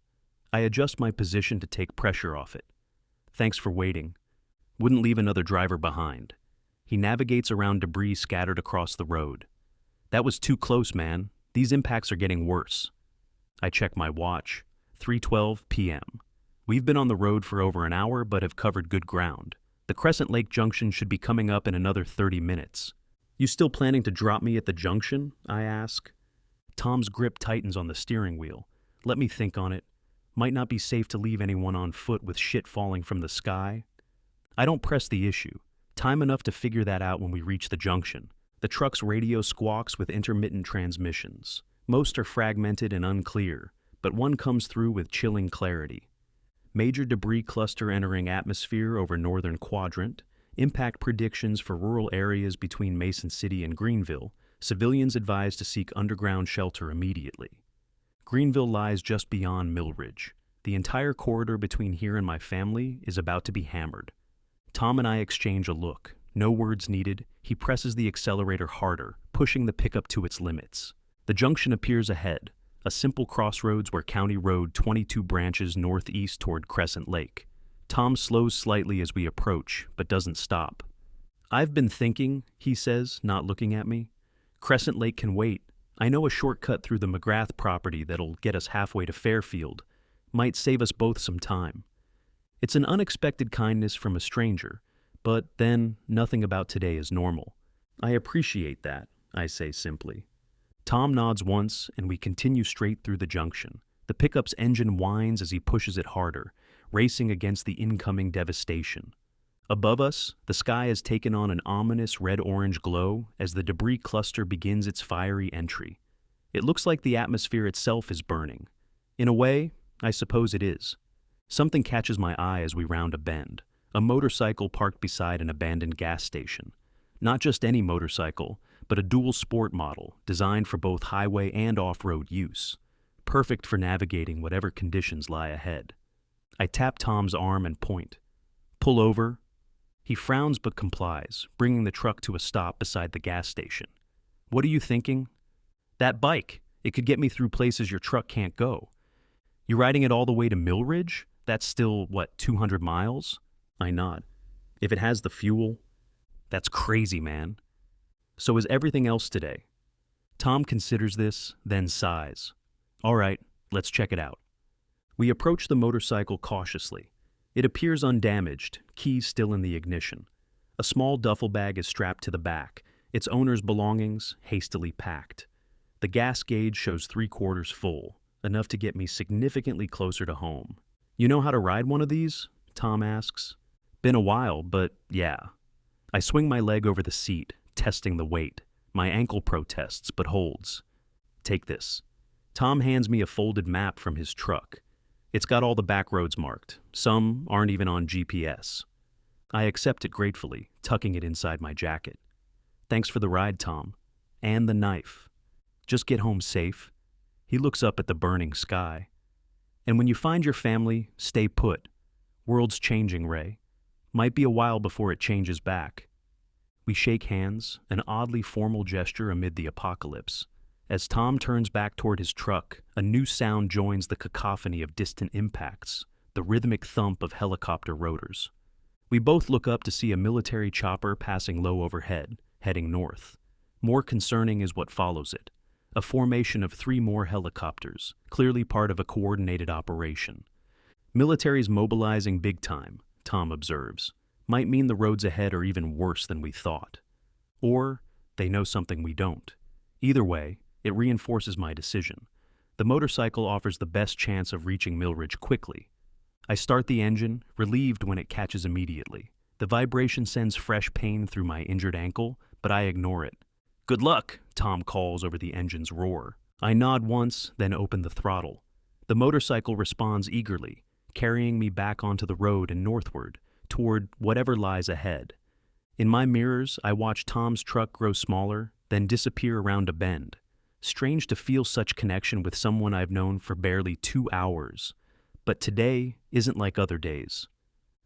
I adjust my position to take pressure off it. "Thanks for waiting. Wouldn't leave another driver behind." He navigates around debris scattered across the road. "That was too close, man. These impacts are getting worse." I check my watch. 3:12 p.m. We've been on the road for over an hour, but have covered good ground. The Crescent Lake Junction should be coming up in another 30 minutes. "You still planning to drop me at the junction?" I ask. Tom's grip tightens on the steering wheel. "Let me think on it. Might not be safe to leave anyone on foot with shit falling from the sky." I don't press the issue. Time enough to figure that out when we reach the junction. The truck's radio squawks with intermittent transmissions. Most are fragmented and unclear, but one comes through with chilling clarity. Major debris cluster entering atmosphere over northern quadrant, impact predictions for rural areas between Mason City and Greenville, civilians advised to seek underground shelter immediately. Greenville lies just beyond Millridge. The entire corridor between here and my family is about to be hammered. Tom and I exchange a look. No words needed. He presses the accelerator harder, pushing the pickup to its limits. The junction appears ahead, a simple crossroads where County Road 22 branches northeast toward Crescent Lake. Tom slows slightly as we approach, but doesn't stop. "I've been thinking," he says, not looking at me. "Crescent Lake can wait. I know a shortcut through the McGrath property that'll get us halfway to Fairfield. Might save us both some time." It's an unexpected kindness from a stranger, but then nothing about today is normal. "I appreciate that," I say simply. Tom nods once, and we continue straight through the junction. The pickup's engine whines as he pushes it harder, racing against the incoming devastation. Above us, the sky has taken on an ominous red-orange glow as the debris cluster begins its fiery entry. It looks like the atmosphere itself is burning. In a way, I suppose it is. Something catches my eye as we round a bend. A motorcycle parked beside an abandoned gas station. Not just any motorcycle, but a dual sport model designed for both highway and off-road use. Perfect for navigating whatever conditions lie ahead. I tap Tom's arm and point. "Pull over." He frowns but complies, bringing the truck to a stop beside the gas station. "What are you thinking?" "That bike. It could get me through places your truck can't go." "You riding it all the way to Millridge? That's still, 200 miles? I nod. "If it has the fuel." "That's crazy, man." "So is everything else today." Tom considers this, then sighs. "All right, let's check it out." We approach the motorcycle cautiously. It appears undamaged, keys still in the ignition. A small duffel bag is strapped to the back, its owner's belongings hastily packed. The gas gauge shows 3/4 full, enough to get me significantly closer to home. "You know how to ride one of these?" Tom asks. "Been a while, but yeah." I swing my leg over the seat, testing the weight. My ankle protests, but holds. "Take this." Tom hands me a folded map from his truck. It's got all the back roads marked. Some aren't even on GPS. I accept it gratefully, tucking it inside my jacket. "Thanks for the ride, Tom." and the knife. Just get home safe. He looks up at the burning sky. And when you find your family, stay put. World's changing, Ray. Might be a while before it changes back. We shake hands, an oddly formal gesture amid the apocalypse. As Tom turns back toward his truck, a new sound joins the cacophony of distant impacts, the rhythmic thump of helicopter rotors. We both look up to see a military chopper passing low overhead, heading north. More concerning is what follows it. A formation of 3 more helicopters, clearly part of a coordinated operation. Military's mobilizing big time, Tom observes. Might mean the roads ahead are even worse than we thought. Or they know something we don't. Either way, it reinforces my decision. The motorcycle offers the best chance of reaching Millridge quickly. I start the engine, relieved when it catches immediately. The vibration sends fresh pain through my injured ankle, but I ignore it. "Good luck," Tom calls over the engine's roar. I nod once, then open the throttle. The motorcycle responds eagerly, carrying me back onto the road and northward, toward whatever lies ahead. In my mirrors, I watch Tom's truck grow smaller, then disappear around a bend. Strange to feel such connection with someone I've known for barely 2 hours. But today isn't like other days.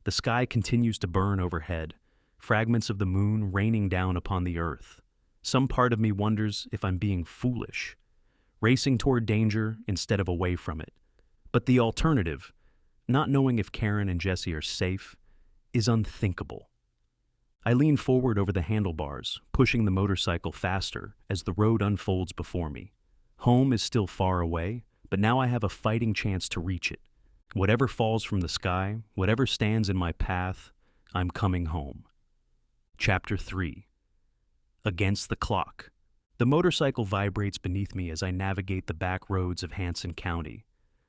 The sky continues to burn overhead, fragments of the moon raining down upon the earth. Some part of me wonders if I'm being foolish, racing toward danger instead of away from it. But the alternative, not knowing if Karen and Jesse are safe, is unthinkable. I lean forward over the handlebars, pushing the motorcycle faster as the road unfolds before me. Home is still far away, but now I have a fighting chance to reach it. Whatever falls from the sky, whatever stands in my path, I'm coming home. Chapter 3. Against the clock. The motorcycle vibrates beneath me as I navigate the back roads of Hanson County.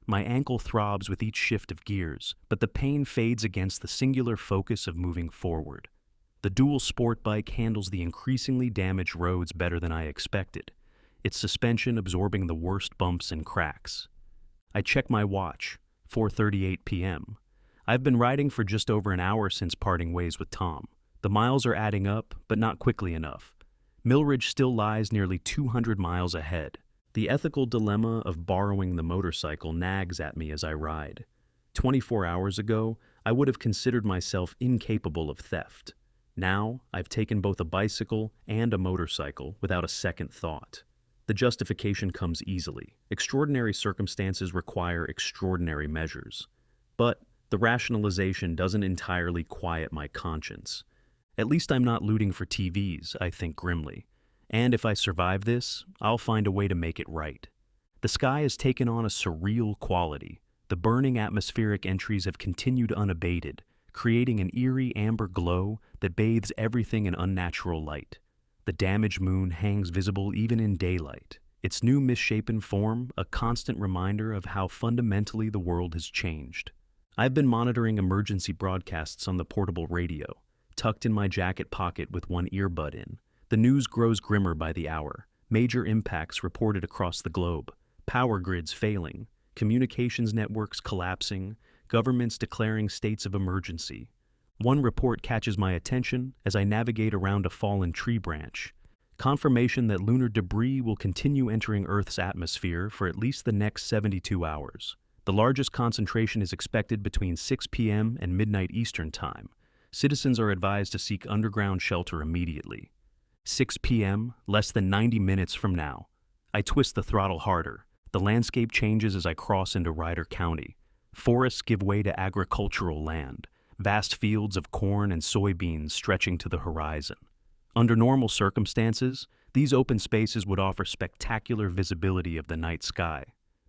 My ankle throbs with each shift of gears, but the pain fades against the singular focus of moving forward. The dual sport bike handles the increasingly damaged roads better than I expected, its suspension absorbing the worst bumps and cracks. I check my watch, 4:38 p.m. I've been riding for just over an hour since parting ways with Tom. The miles are adding up, but not quickly enough. Millridge still lies nearly 200 miles ahead. The ethical dilemma of borrowing the motorcycle nags at me as I ride. 24 hours ago, I would have considered myself incapable of theft. Now, I've taken both a bicycle and a motorcycle without a second thought. The justification comes easily. Extraordinary circumstances require extraordinary measures. But the rationalization doesn't entirely quiet my conscience. At least I'm not looting for TVs, I think grimly. And if I survive this, I'll find a way to make it right. The sky has taken on a surreal quality. The burning atmospheric entries have continued unabated, creating an eerie amber glow that bathes everything in unnatural light. The damaged moon hangs visible even in daylight, its new misshapen form a constant reminder of how fundamentally the world has changed. I've been monitoring emergency broadcasts on the portable radio, tucked in my jacket pocket with one earbud in. The news grows grimmer by the hour. Major impacts reported across the globe. Power grids failing, communications networks collapsing, governments declaring states of emergency. One report catches my attention as I navigate around a fallen tree branch. Confirmation that lunar debris will continue entering Earth's atmosphere for at least the next 72 hours. The largest concentration is expected between 6 p.m. and midnight Eastern Time. Citizens are advised to seek underground shelter immediately. 6 p.m., less than 90 minutes from now. I twist the throttle harder. The landscape changes as I cross into Ryder County. Forests give way to agricultural land, vast fields of corn and soybeans stretching to the horizon. Under normal circumstances, these open spaces would offer spectacular visibility of the night sky.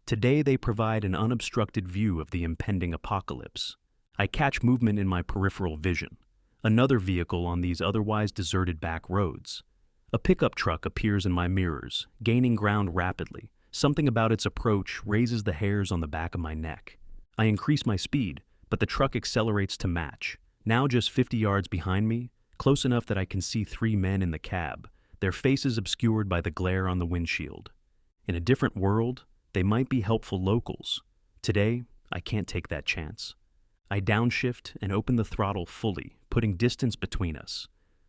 Today they provide an unobstructed view of the impending apocalypse. I catch movement in my peripheral vision. Another vehicle on these otherwise deserted back roads. A pickup truck appears in my mirrors, gaining ground rapidly. Something about its approach raises the hairs on the back of my neck. I increase my speed, but the truck accelerates to match. Now just 50 yards behind me, close enough that I can see 3 men in the cab, their faces obscured by the glare on the windshield. In a different world, they might be helpful locals. Today, I can't take that chance. I downshift and open the throttle fully, putting distance between us.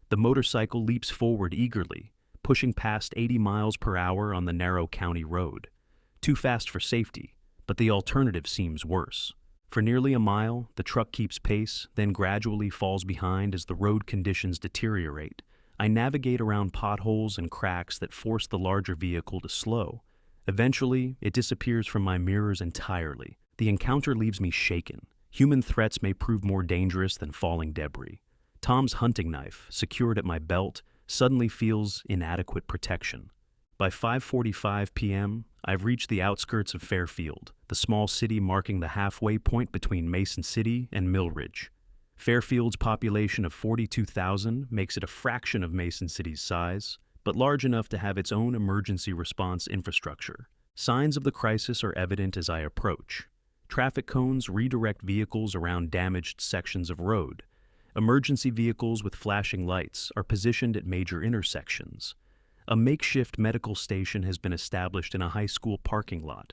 The motorcycle leaps forward eagerly, pushing past 80 miles per hour on the narrow county road. Too fast for safety, but the alternative seems worse. For nearly a mile, the truck keeps pace, then gradually falls behind as the road conditions deteriorate. I navigate around potholes and cracks that force the larger vehicle to slow. Eventually, it disappears from my mirrors entirely. The encounter leaves me shaken. Human threats may prove more dangerous than falling debris. Tom's hunting knife, secured at my belt, suddenly feels inadequate protection. By 5:45 p.m., I've reached the outskirts of Fairfield, the small city marking the halfway point between Mason City and Millridge. Fairfield's population of 42,000 makes it a fraction of Mason City's size, but large enough to have its own emergency response infrastructure. Signs of the crisis are evident as I approach. Traffic cones redirect vehicles around damaged sections of road. Emergency vehicles with flashing lights are positioned at major intersections. A makeshift medical station has been established in a high school parking lot,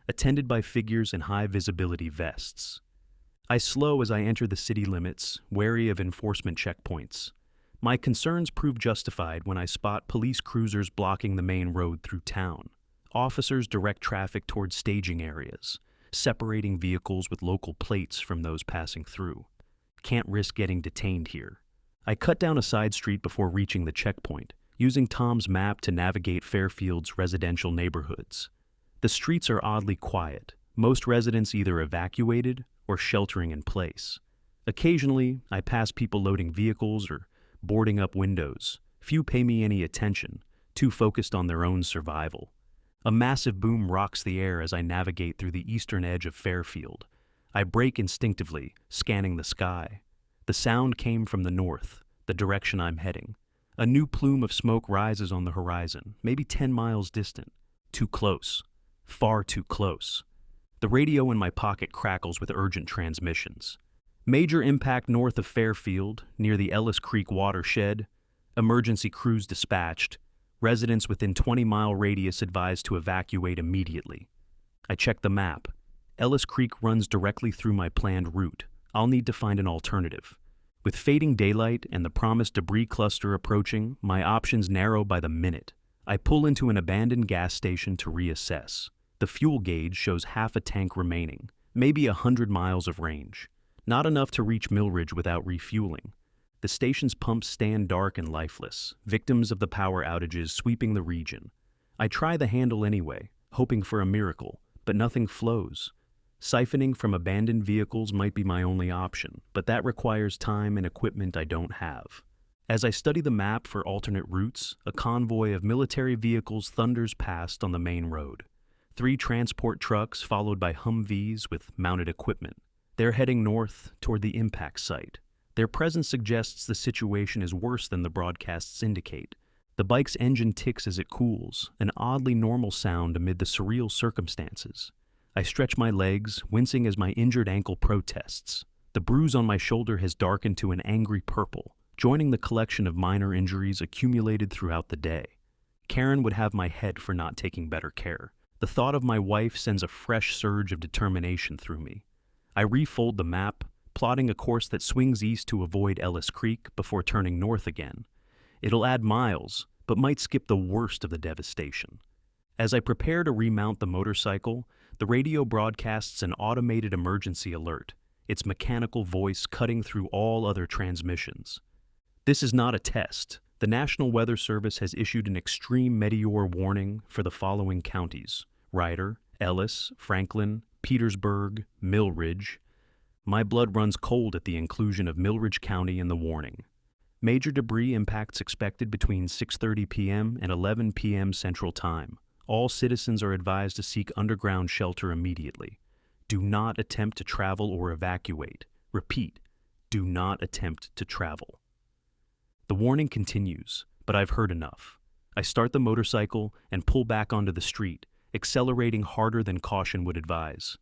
attended by figures in high-visibility vests. I slow as I enter the city limits, wary of enforcement checkpoints. My concerns prove justified when I spot police cruisers blocking the main road through town. Officers direct traffic toward staging areas, separating vehicles with local plates from those passing through. Can't risk getting detained here. I cut down a side street before reaching the checkpoint, using Tom's map to navigate Fairfield's residential neighborhoods. The streets are oddly quiet, most residents either evacuated or sheltering in place. Occasionally, I pass people loading vehicles or boarding up windows. Few pay me any attention, too focused on their own survival. A massive boom rocks the air as I navigate through the eastern edge of Fairfield. I brake instinctively, scanning the sky. The sound came from the north, the direction I'm heading. A new plume of smoke rises on the horizon, maybe 10 miles distant. Too close. Far too close. The radio in my pocket crackles with urgent transmissions. Major impact north of Fairfield, near the Ellis Creek watershed. Emergency crews dispatched. Residents within 20-mile radius advised to evacuate immediately. I check the map. Ellis Creek runs directly through my planned route. I'll need to find an alternative. With fading daylight and the promised debris cluster approaching, my options narrow by the minute. I pull into an abandoned gas station to reassess. The fuel gauge shows half a tank remaining, maybe 100 miles of range. Not enough to reach Millridge without refueling. The station's pumps stand dark and lifeless, victims of the power outages sweeping the region. I try the handle anyway, hoping for a miracle, but nothing flows. Siphoning from abandoned vehicles might be my only option, but that requires time and equipment I don't have. As I study the map for alternate routes, a convoy of military vehicles thunders past on the main road. 3 transport trucks followed by Humvees with mounted equipment. They're heading north toward the impact site. Their presence suggests the situation is worse than the broadcasts indicate. The bike's engine ticks as it cools, an oddly normal sound amid the surreal circumstances. I stretch my legs, wincing as my injured ankle protests. The bruise on my shoulder has darkened to an angry purple, joining the collection of minor injuries accumulated throughout the day. Karen would have my head for not taking better care. The thought of my wife sends a fresh surge of determination through me. I refold the map, plotting a course that swings east to avoid Ellis Creek before turning north again. It'll add miles, but might skip the worst of the devastation. As I prepare to remount the motorcycle, the radio broadcasts an automated emergency alert, its mechanical voice cutting through all other transmissions. This is not a test. The National Weather Service has issued an extreme meteor warning for the following counties: Ryder, Ellis, Franklin, Petersburg, Millridge. My blood runs cold at the inclusion of Millridge County in the warning. Major debris impacts expected between 6:30 p.m. and 11 p.m. Central Time. All citizens are advised to seek underground shelter immediately. Do not attempt to travel or evacuate. Repeat, do not attempt to travel. The warning continues, but I've heard enough. I start the motorcycle and pull back onto the street, accelerating harder than caution would advise.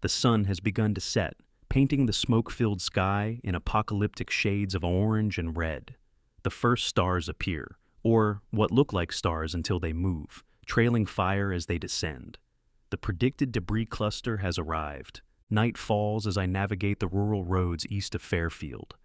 The sun has begun to set, painting the smoke-filled sky in apocalyptic shades of orange and red. The first stars appear, or what look like stars until they move, trailing fire as they descend. The predicted debris cluster has arrived. Night falls as I navigate the rural roads east of Fairfield.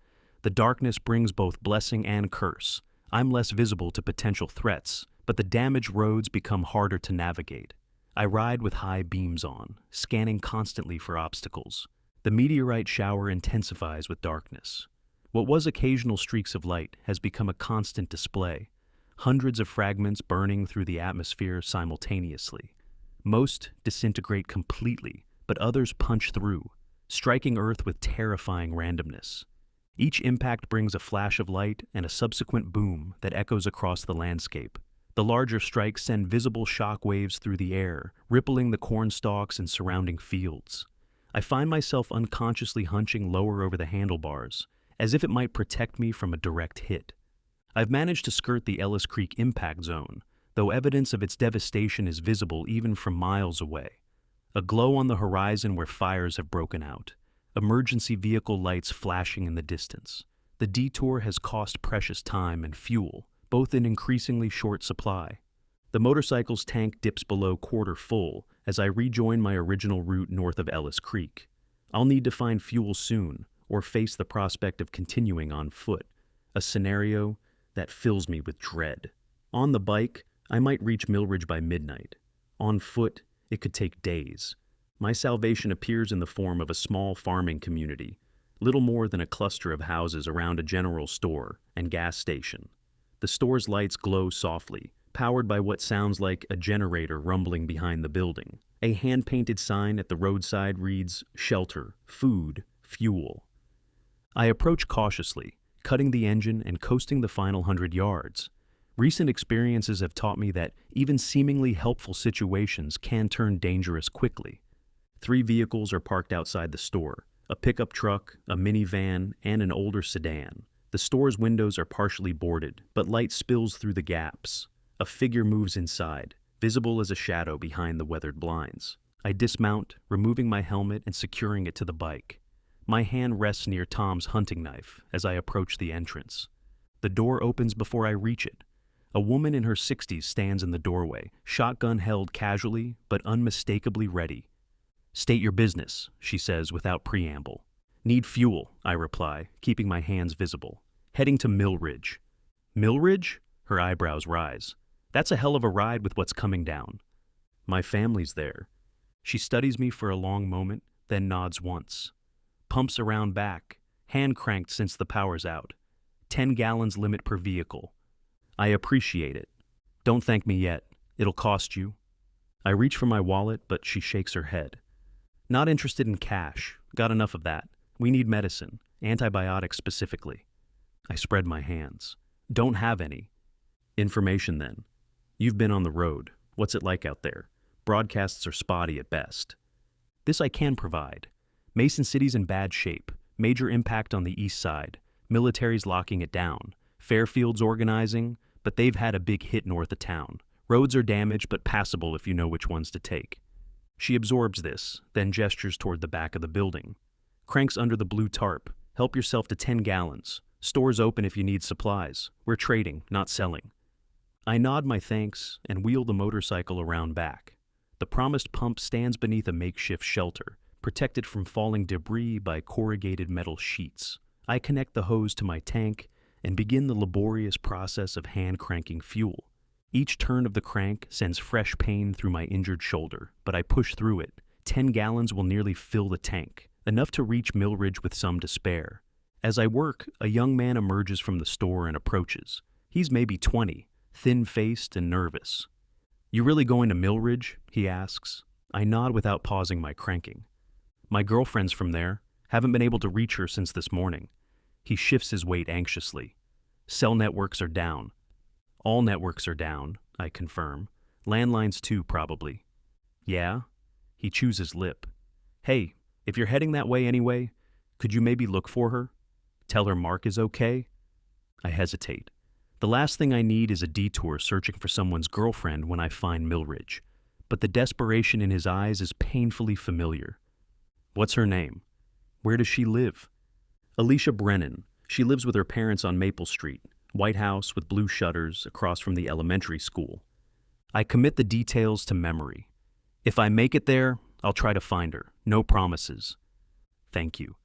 The darkness brings both blessing and curse. I'm less visible to potential threats, but the damaged roads become harder to navigate. I ride with high beams on, scanning constantly for obstacles. The meteorite shower intensifies with darkness. What was occasional streaks of light has become a constant display, hundreds of fragments burning through the atmosphere simultaneously. Most disintegrate completely, but others punch through, striking Earth with terrifying randomness. Each impact brings a flash of light and a subsequent boom that echoes across the landscape. The larger strikes send visible shock waves through the air, rippling the cornstalks and surrounding fields. I find myself unconsciously hunching lower over the handlebars, as if it might protect me from a direct hit. I've managed to skirt the Ellis Creek impact zone, though evidence of its devastation is visible even from miles away. A glow on the horizon where fires have broken out. Emergency vehicle lights flashing in the distance. The detour has cost precious time and fuel, both in increasingly short supply. The motorcycle's tank dips below quarter full as I rejoin my original route north of Ellis Creek. I'll need to find fuel soon, or face the prospect of continuing on foot, a scenario that fills me with dread. On the bike, I might reach Millridge by midnight. On foot, it could take days. My salvation appears in the form of a small farming community, little more than a cluster of houses around a general store and gas station. The store's lights glow softly, powered by what sounds like a generator rumbling behind the building. A hand-painted sign at the roadside reads, "Shelter, food, fuel." I approach cautiously, cutting the engine and coasting the final 100 yards. Recent experiences have taught me that even seemingly helpful situations can turn dangerous quickly. 3 vehicles are parked outside the store: a pickup truck, a minivan, and an older sedan. The store's windows are partially boarded, but light spills through the gaps. A figure moves inside, visible as a shadow behind the weathered blinds. I dismount, removing my helmet and securing it to the bike. My hand rests near Tom's hunting knife as I approach the entrance. The door opens before I reach it. A woman in her 60s stands in the doorway, shotgun held casually but unmistakably ready. "State your business," she says without preamble. "Need fuel," I reply, keeping my hands visible. "Heading to Millridge." "Millridge?" Her eyebrows rise. "That's a hell of a ride with what's coming down." "My family's there." She studies me for a long moment, then nods once. Pumps around back, hand cranked since the power's out. 10 gallons limit per vehicle. I appreciate it. "Don't thank me yet. It'll cost you." I reach for my wallet, but she shakes her head. "Not interested in cash. Got enough of that. We need medicine, antibiotics specifically." I spread my hands. "Don't have any." "Information then. You've been on the road. What's it like out there? Broadcasts are spotty at best." "This I can provide. Mason City's in bad shape. Major impact on the east side. Military's locking it down. Fairfield's organizing, but they've had a big hit north of town. Roads are damaged but passable if you know which ones to take." She absorbs this, then gestures toward the back of the building. "Cranks under the blue tarp. Help yourself to 10 gallons. Store's open if you need supplies. We're trading, not selling." I nod my thanks and wheel the motorcycle around back. The promised pump stands beneath a makeshift shelter, protected from falling debris by corrugated metal sheets. I connect the hose to my tank and begin the laborious process of hand-cranking fuel. Each turn of the crank sends fresh pain through my injured shoulder, but I push through it. 10 gallons will nearly fill the tank, enough to reach Millridge with some to spare. As I work, a young man emerges from the store and approaches. He's maybe 20, thin-faced and nervous. "You really going to Millridge?" he asks. I nod without pausing my cranking. "My girlfriend's from there. Haven't been able to reach her since this morning." He shifts his weight anxiously. "Cell networks are down." "All networks are down," I confirm. "Landlines too, probably." "Yeah?" He chews his lip. "Hey, if you're heading that way anyway, could you maybe look for her? Tell her Mark is okay?" I hesitate. The last thing I need is a detour searching for someone's girlfriend when I find Millridge. But the desperation in his eyes is painfully familiar. "What's her name?" "Where does she live?" "Alicia Brennan. She lives with her parents on Maple Street. White house with blue shutters across from the elementary school." I commit the details to memory. "If I make it there, I'll try to find her. No promises." "Thank you."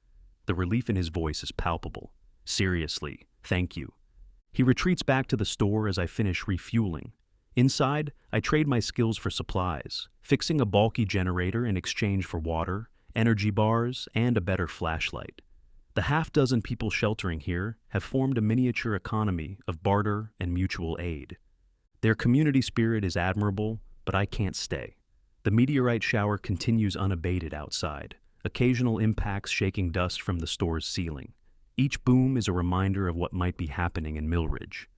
The relief in his voice is palpable. "Seriously, thank you." He retreats back to the store as I finish refueling. Inside, I trade my skills for supplies, fixing a bulky generator in exchange for water, energy bars, and a better flashlight. The half-dozen people sheltering here have formed a miniature economy of barter and mutual aid. Their community spirit is admirable, but I can't stay. The meteorite shower continues unabated outside, occasional impacts shaking dust from the store's ceiling. Each boom is a reminder of what might be happening in Millridge.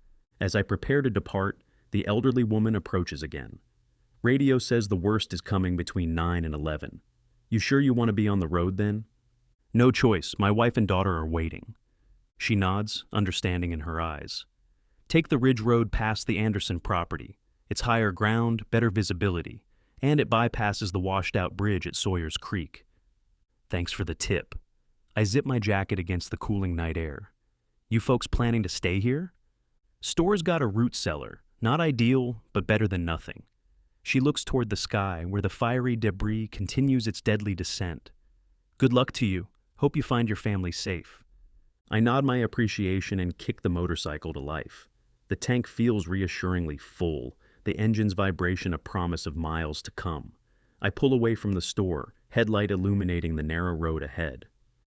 As I prepare to depart, the elderly woman approaches again. Radio says the worst is coming between 9 and 11. You sure you want to be on the road then? No choice, my wife and daughter are waiting. She nods, understanding in her eyes. Take the Ridge Road past the Anderson property. It's higher ground, better visibility, and it bypasses the washed-out bridge at Sawyer's Creek. Thanks for the tip. I zip my jacket against the cooling night air. You folks planning to stay here? Store's got a root cellar. Not ideal, but better than nothing. She looks toward the sky, where the fiery debris continues its deadly descent. Good luck to you. Hope you find your family safe. I nod my appreciation and kick the motorcycle to life. The tank feels reassuringly full, the engine's vibration a promise of miles to come. I pull away from the store, headlight illuminating the narrow road ahead.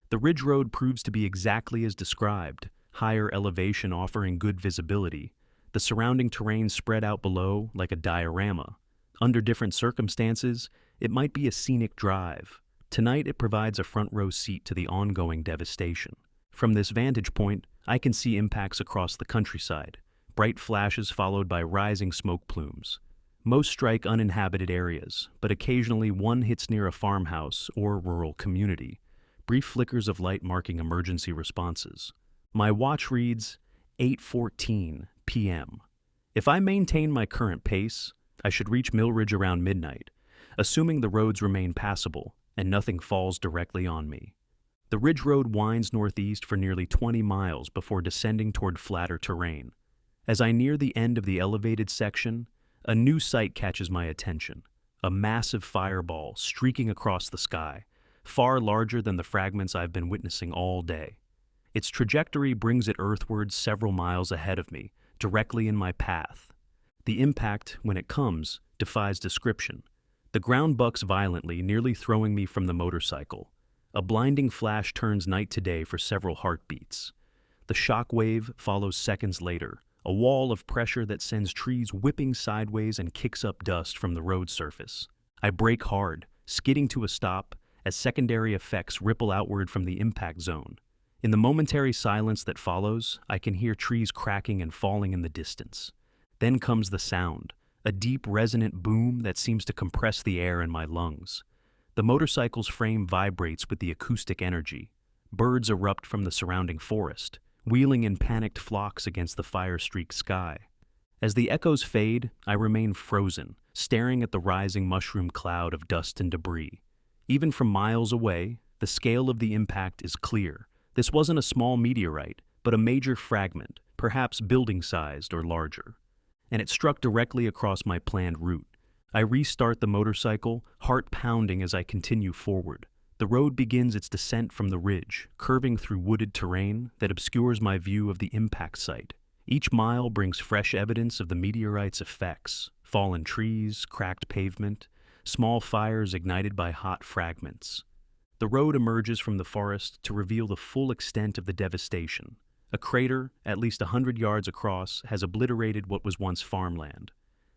The Ridge Road proves to be exactly as described, higher elevation offering good visibility, the surrounding terrain spread out below like a diorama. Under different circumstances, it might be a scenic drive. Tonight it provides a front row seat to the ongoing devastation. From this vantage point, I can see impacts across the countryside, bright flashes followed by rising smoke plumes. Most strike uninhabited areas, but occasionally one hits near a farmhouse or rural community, brief flickers of light marking emergency responses. My watch reads 8:14 p.m. If I maintain my current pace, I should reach Millridge around midnight, assuming the roads remain passable and nothing falls directly on me. The Ridge Road winds northeast for nearly 20 miles before descending toward flatter terrain. As I near the end of the elevated section, a new sight catches my attention, a massive fireball streaking across the sky, far larger than the fragments I've been witnessing all day. Its trajectory brings it earthward several miles ahead of me, directly in my path. The impact, when it comes, defies description. The ground bucks violently, nearly throwing me from the motorcycle. A blinding flash turns night to day for several heartbeats. The shock wave follows seconds later, a wall of pressure that sends trees whipping sideways and kicks up dust from the road surface. I brake hard, skidding to a stop, as secondary effects ripple outward from the impact zone. In the momentary silence that follows, I can hear trees cracking and falling in the distance. Then comes the sound, a deep resonant boom that seems to compress the air in my lungs. The motorcycle's frame vibrates with the acoustic energy. Birds erupt from the surrounding forest, wheeling in panicked flocks against the fire-streaked sky. As the echoes fade, I remain frozen, staring at the rising mushroom cloud of dust and debris. Even from miles away, the scale of the impact is clear. This wasn't a small meteorite, but a major fragment, perhaps building-sized or larger. And it struck directly across my planned route. I restart the motorcycle, heart pounding as I continue forward. The road begins its descent from the ridge, curving through wooded terrain that obscures my view of the impact site. Each mile brings fresh evidence of the meteorite's effects: fallen trees, cracked pavement, small fires ignited by hot fragments. The road emerges from the forest to reveal the full extent of the devastation. A crater, at least 100 yards across, has obliterated what was once farmland.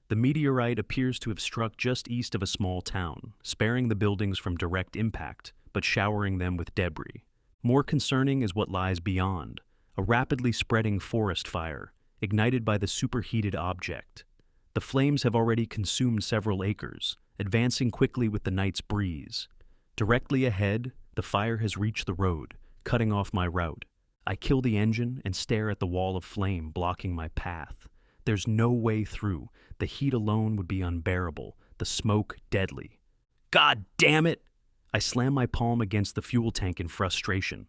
The meteorite appears to have struck just east of a small town, sparing the buildings from direct impact, but showering them with debris. More concerning is what lies beyond, a rapidly spreading forest fire, ignited by the superheated object. The flames have already consumed several acres, advancing quickly with the night's breeze. Directly ahead, the fire has reached the road, cutting off my route. I kill the engine and stare at the wall of flame blocking my path. There's no way through. The heat alone would be unbearable, the smoke deadly. God damn it! I slam my palm against the fuel tank in frustration.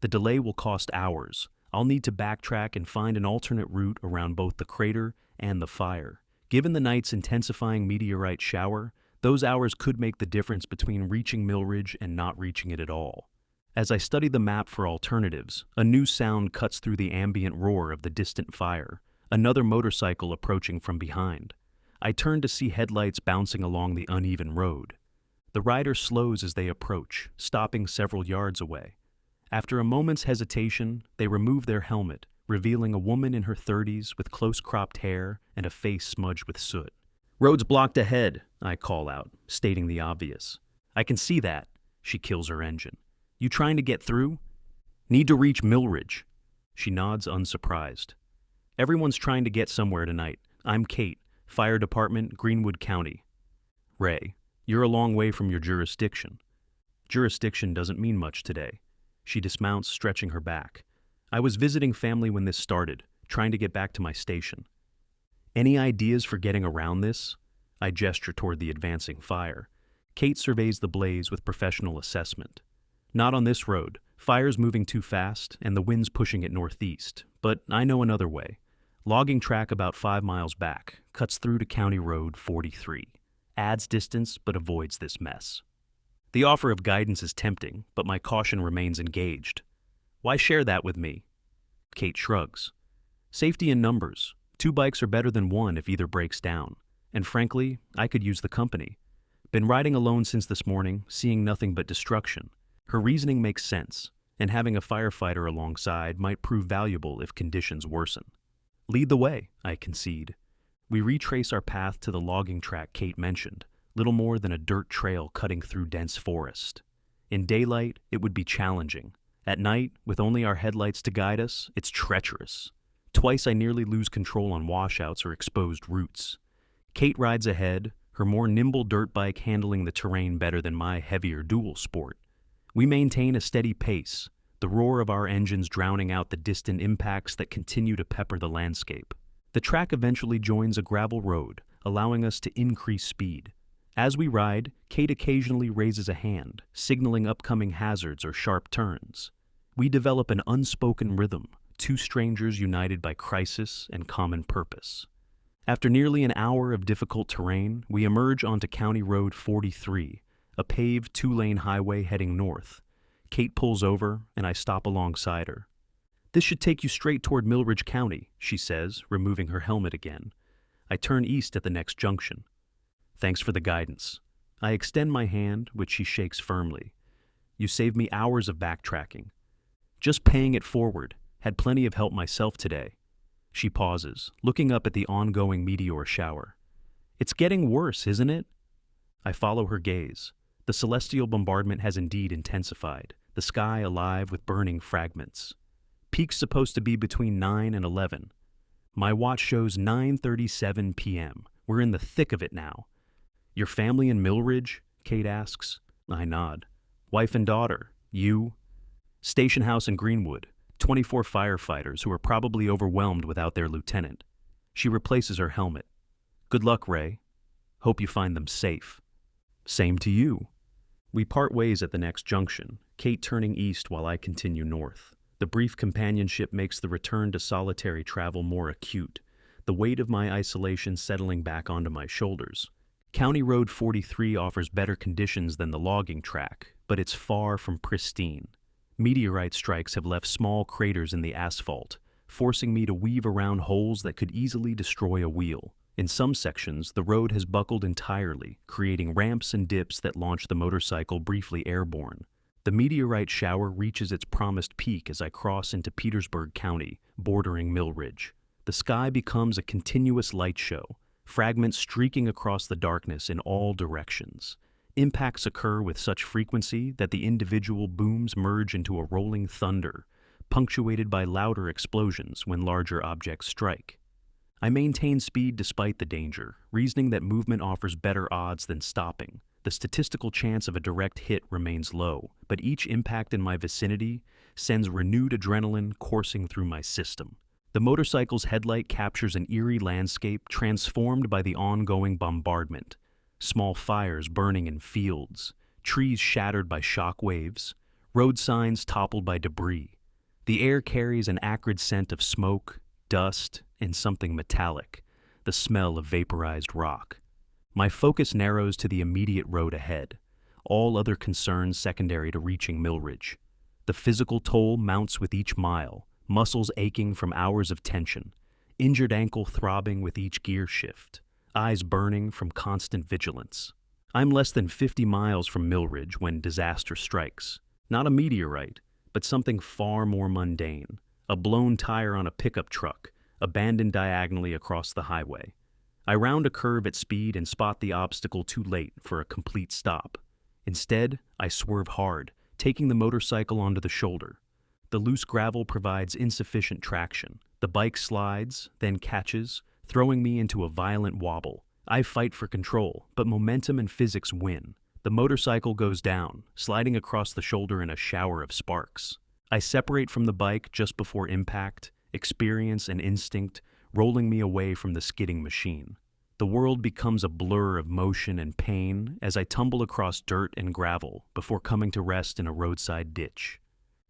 The delay will cost hours. I'll need to backtrack and find an alternate route around both the crater and the fire. Given the night's intensifying meteorite shower, those hours could make the difference between reaching Millridge and not reaching it at all. As I study the map for alternatives, a new sound cuts through the ambient roar of the distant fire, another motorcycle approaching from behind. I turn to see headlights bouncing along the uneven road. The rider slows as they approach, stopping several yards away. After a moment's hesitation, they remove their helmet, revealing a woman in her 30s with close-cropped hair and a face smudged with soot. "Road's blocked ahead," I call out, stating the obvious. "I can see that." She kills her engine. "You trying to get through?" "Need to reach Millridge." She nods unsurprised. "Everyone's trying to get somewhere tonight. I'm Kate, Fire Department, Greenwood County." "Ray, you're a long way from your jurisdiction." "Jurisdiction doesn't mean much today." She dismounts, stretching her back. "I was visiting family when this started, trying to get back to my station." "Any ideas for getting around this?" I gesture toward the advancing fire. Kate surveys the blaze with professional assessment. "Not on this road. Fire's moving too fast, and the wind's pushing it northeast. But I know another way. Logging track about 5 miles back, cuts through to County Road 43. Adds distance, but avoids this mess." The offer of guidance is tempting, but my caution remains engaged. "Why share that with me?" Kate shrugs. "Safety in numbers. 2 bikes are better than 1 if either breaks down. And frankly, I could use the company. Been riding alone since this morning, seeing nothing but destruction." Her reasoning makes sense, and having a firefighter alongside might prove valuable if conditions worsen. "Lead the way," I concede. We retrace our path to the logging track Kate mentioned, little more than a dirt trail cutting through dense forest. In daylight, it would be challenging. At night, with only our headlights to guide us, it's treacherous. Twice I nearly lose control on washouts or exposed roots. Kate rides ahead, her more nimble dirt bike handling the terrain better than my heavier dual sport. We maintain a steady pace, the roar of our engines drowning out the distant impacts that continue to pepper the landscape. The track eventually joins a gravel road, allowing us to increase speed. As we ride, Kate occasionally raises a hand, signaling upcoming hazards or sharp turns. We develop an unspoken rhythm, 2 strangers united by crisis and common purpose. After nearly an hour of difficult terrain, we emerge onto County Road 43, a paved 2-lane highway heading north. Kate pulls over, and I stop alongside her. "This should take you straight toward Millridge County," she says, removing her helmet again. I turn east at the next junction. "Thanks for the guidance." I extend my hand, which she shakes firmly. "You saved me hours of backtracking. Just paying it forward. Had plenty of help myself today." She pauses, looking up at the ongoing meteor shower. "It's getting worse, isn't it?" I follow her gaze. The celestial bombardment has indeed intensified, the sky alive with burning fragments. Peak's supposed to be between 9 and 11. My watch shows 9:37 p.m. We're in the thick of it now. "Your family in Millridge?" Kate asks. I nod. "Wife and daughter. You?" "Station house in Greenwood. 24 firefighters who are probably overwhelmed without their lieutenant." She replaces her helmet. "Good luck, Ray. Hope you find them safe." "Same to you." We part ways at the next junction, Kate turning east while I continue north. The brief companionship makes the return to solitary travel more acute, the weight of my isolation settling back onto my shoulders. County Road 43 offers better conditions than the logging track, but it's far from pristine. Meteorite strikes have left small craters in the asphalt, forcing me to weave around holes that could easily destroy a wheel. In some sections, the road has buckled entirely, creating ramps and dips that launch the motorcycle briefly airborne. The meteorite shower reaches its promised peak as I cross into Petersburg County, bordering Millridge. The sky becomes a continuous light show, fragments streaking across the darkness in all directions. Impacts occur with such frequency that the individual booms merge into a rolling thunder, punctuated by louder explosions when larger objects strike. I maintain speed despite the danger, reasoning that movement offers better odds than stopping. The statistical chance of a direct hit remains low, but each impact in my vicinity sends renewed adrenaline coursing through my system. The motorcycle's headlight captures an eerie landscape transformed by the ongoing bombardment. Small fires burning in fields, trees shattered by shock waves, road signs toppled by debris. The air carries an acrid scent of smoke, dust, and something metallic, the smell of vaporized rock. My focus narrows to the immediate road ahead, all other concerns secondary to reaching Millridge. The physical toll mounts with each mile, muscles aching from hours of tension, injured ankle throbbing with each gear shift. eyes burning from constant vigilance. I'm less than 50 miles from Millridge when disaster strikes. Not a meteorite, but something far more mundane. A blown tire on a pickup truck, abandoned diagonally across the highway. I round a curve at speed and spot the obstacle too late for a complete stop. Instead, I swerve hard, taking the motorcycle onto the shoulder. The loose gravel provides insufficient traction. The bike slides, then catches, throwing me into a violent wobble. I fight for control, but momentum and physics win. The motorcycle goes down, sliding across the shoulder in a shower of sparks. I separate from the bike just before impact, experience and instinct rolling me away from the skidding machine. The world becomes a blur of motion and pain as I tumble across dirt and gravel before coming to rest in a roadside ditch.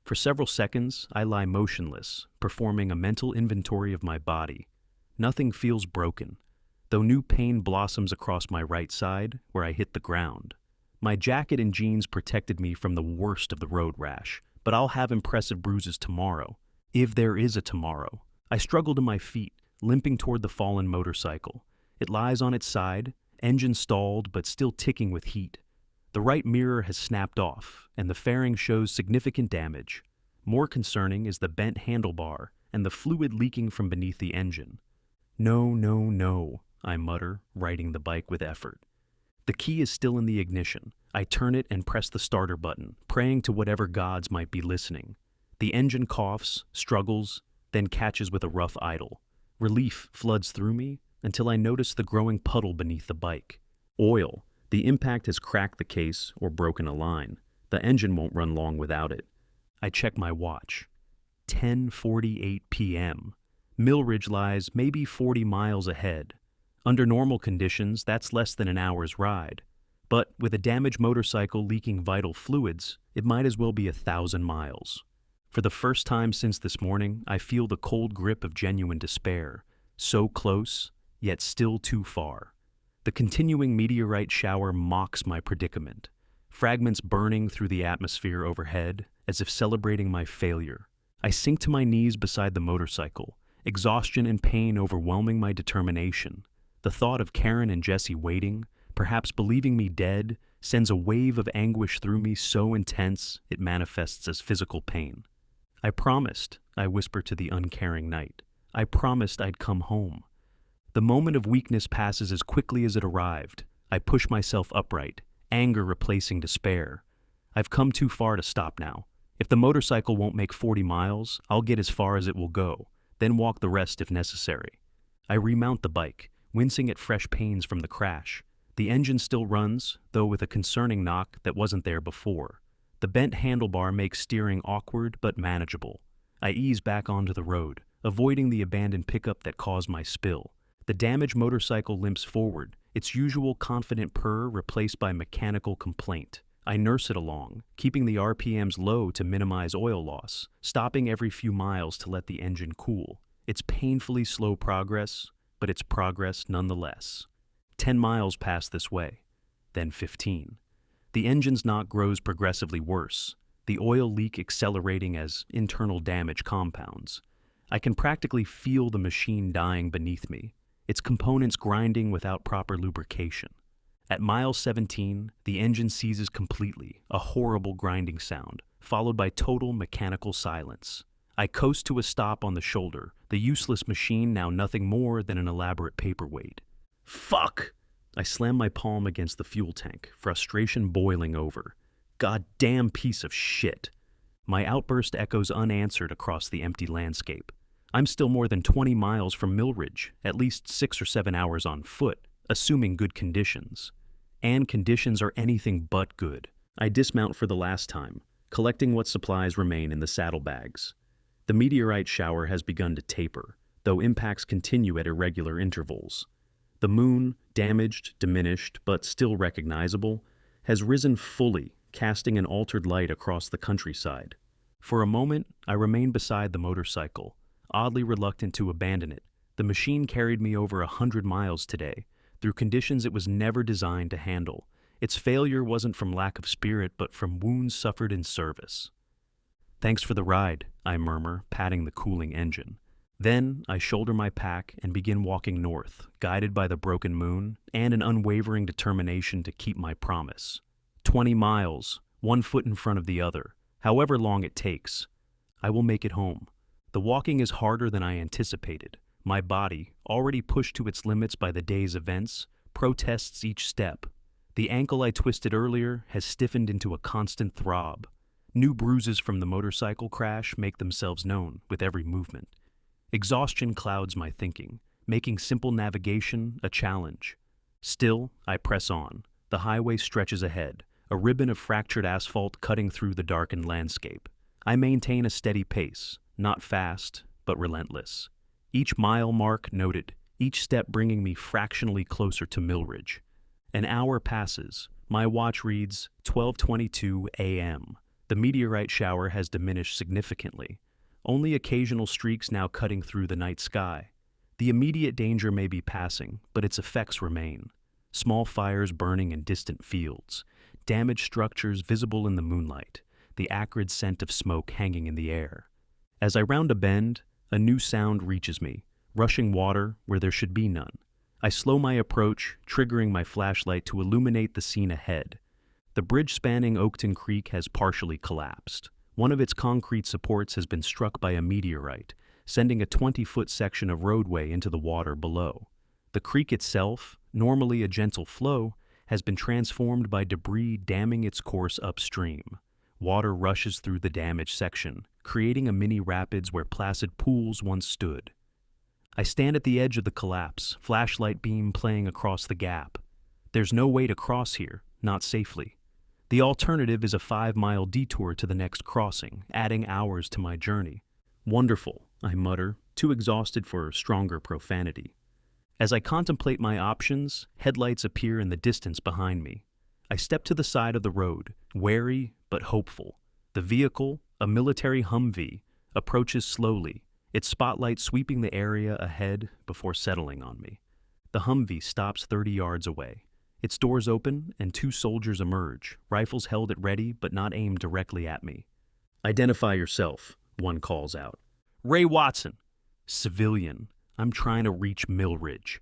For several seconds, I lie motionless, performing a mental inventory of my body. Nothing feels broken, though new pain blossoms across my right side where I hit the ground. My jacket and jeans protected me from the worst of the road rash, but I'll have impressive bruises tomorrow, if there is a tomorrow. I struggle to my feet, limping toward the fallen motorcycle. It lies on its side, engine stalled but still ticking with heat. The right mirror has snapped off, and the fairing shows significant damage. More concerning is the bent handlebar and the fluid leaking from beneath the engine. No, no, no, I mutter, righting the bike with effort. The key is still in the ignition. I turn it and press the starter button, praying to whatever gods might be listening. The engine coughs, struggles, then catches with a rough idle. Relief floods through me until I notice the growing puddle beneath the bike. Oil. The impact has cracked the case or broken a line. The engine won't run long without it. I check my watch. 10:48 p.m. Millridge lies maybe 40 miles ahead. Under normal conditions, that's less than an hour's ride. But with a damaged motorcycle leaking vital fluids, it might as well be 1,000 miles. For the first time since this morning, I feel the cold grip of genuine despair. So close, yet still too far. The continuing meteorite shower mocks my predicament, fragments burning through the atmosphere overhead as if celebrating my failure. I sink to my knees beside the motorcycle, exhaustion and pain overwhelming my determination. The thought of Karen and Jesse waiting, perhaps believing me dead, sends a wave of anguish through me so intense it manifests as physical pain. I promised, I whisper to the uncaring night. I promised I'd come home. The moment of weakness passes as quickly as it arrived. I push myself upright, anger replacing despair. I've come too far to stop now. If the motorcycle won't make 40 miles, I'll get as far as it will go, then walk the rest if necessary. I remount the bike, wincing at fresh pains from the crash. The engine still runs, though with a concerning knock that wasn't there before. The bent handlebar makes steering awkward but manageable. I ease back onto the road, avoiding the abandoned pickup that caused my spill. The damaged motorcycle limps forward, its usual confident purr replaced by mechanical complaint. I nurse it along, keeping the RPMs low to minimize oil loss, stopping every few miles to let the engine cool. It's painfully slow progress, but it's progress nonetheless. 10 miles pass this way, then 15. The engine's knock grows progressively worse, the oil leak accelerating as internal damage compounds. I can practically feel the machine dying beneath me, its components grinding without proper lubrication. At mile 17, the engine seizes completely, a horrible grinding sound, followed by total mechanical silence. I coast to a stop on the shoulder, the useless machine now nothing more than an elaborate paperweight. Fuck! I slam my palm against the fuel tank, frustration boiling over. Goddamn piece of shit. My outburst echoes unanswered across the empty landscape. I'm still more than 20 miles from Millridge, at least 6 or 7 hours on foot, assuming good conditions. And conditions are anything but good. I dismount for the last time, collecting what supplies remain in the saddlebags. The meteorite shower has begun to taper, though impacts continue at irregular intervals. The moon, damaged, diminished, but still recognizable, has risen fully, casting an altered light across the countryside. For a moment, I remain beside the motorcycle, oddly reluctant to abandon it. The machine carried me over 100 miles today, through conditions it was never designed to handle. Its failure wasn't from lack of spirit, but from wounds suffered in service. Thanks for the ride, I murmur, patting the cooling engine. Then I shoulder my pack and begin walking north, guided by the broken moon and an unwavering determination to keep my promise. 20 miles, one foot in front of the other, however long it takes. I will make it home. The walking is harder than I anticipated. My body, already pushed to its limits by the day's events, protests each step. The ankle I twisted earlier has stiffened into a constant throb. New bruises from the motorcycle crash make themselves known with every movement. Exhaustion clouds my thinking, making simple navigation a challenge. Still, I press on. The highway stretches ahead, a ribbon of fractured asphalt cutting through the darkened landscape. I maintain a steady pace, not fast, but relentless. Each mile mark noted, each step bringing me fractionally closer to Millridge. An hour passes. My watch reads 12:22 a.m. The meteorite shower has diminished significantly. Only occasional streaks now cutting through the night sky. The immediate danger may be passing, but its effects remain. Small fires burning in distant fields, damaged structures visible in the moonlight, the acrid scent of smoke hanging in the air. As I round a bend, a new sound reaches me, rushing water where there should be none. I slow my approach, triggering my flashlight to illuminate the scene ahead. The bridge spanning Oakton Creek has partially collapsed. One of its concrete supports has been struck by a meteorite, sending a 20-foot section of roadway into the water below. The creek itself, normally a gentle flow, has been transformed by debris damming its course upstream. Water rushes through the damaged section, creating a mini rapids where placid pools once stood. I stand at the edge of the collapse, flashlight beam playing across the gap. There's no way to cross here, not safely. The alternative is a 5-mile detour to the next crossing, adding hours to my journey. Wonderful, I mutter, too exhausted for stronger profanity. As I contemplate my options, headlights appear in the distance behind me. I step to the side of the road, wary but hopeful. The vehicle, a military Humvee, approaches slowly, its spotlight sweeping the area ahead before settling on me. The Humvee stops 30 yards away. Its doors open and 2 soldiers emerge, rifles held at ready but not aimed directly at me. "Identify yourself," one calls out. "Ray Watson." "Civilian. I'm trying to reach Millridge."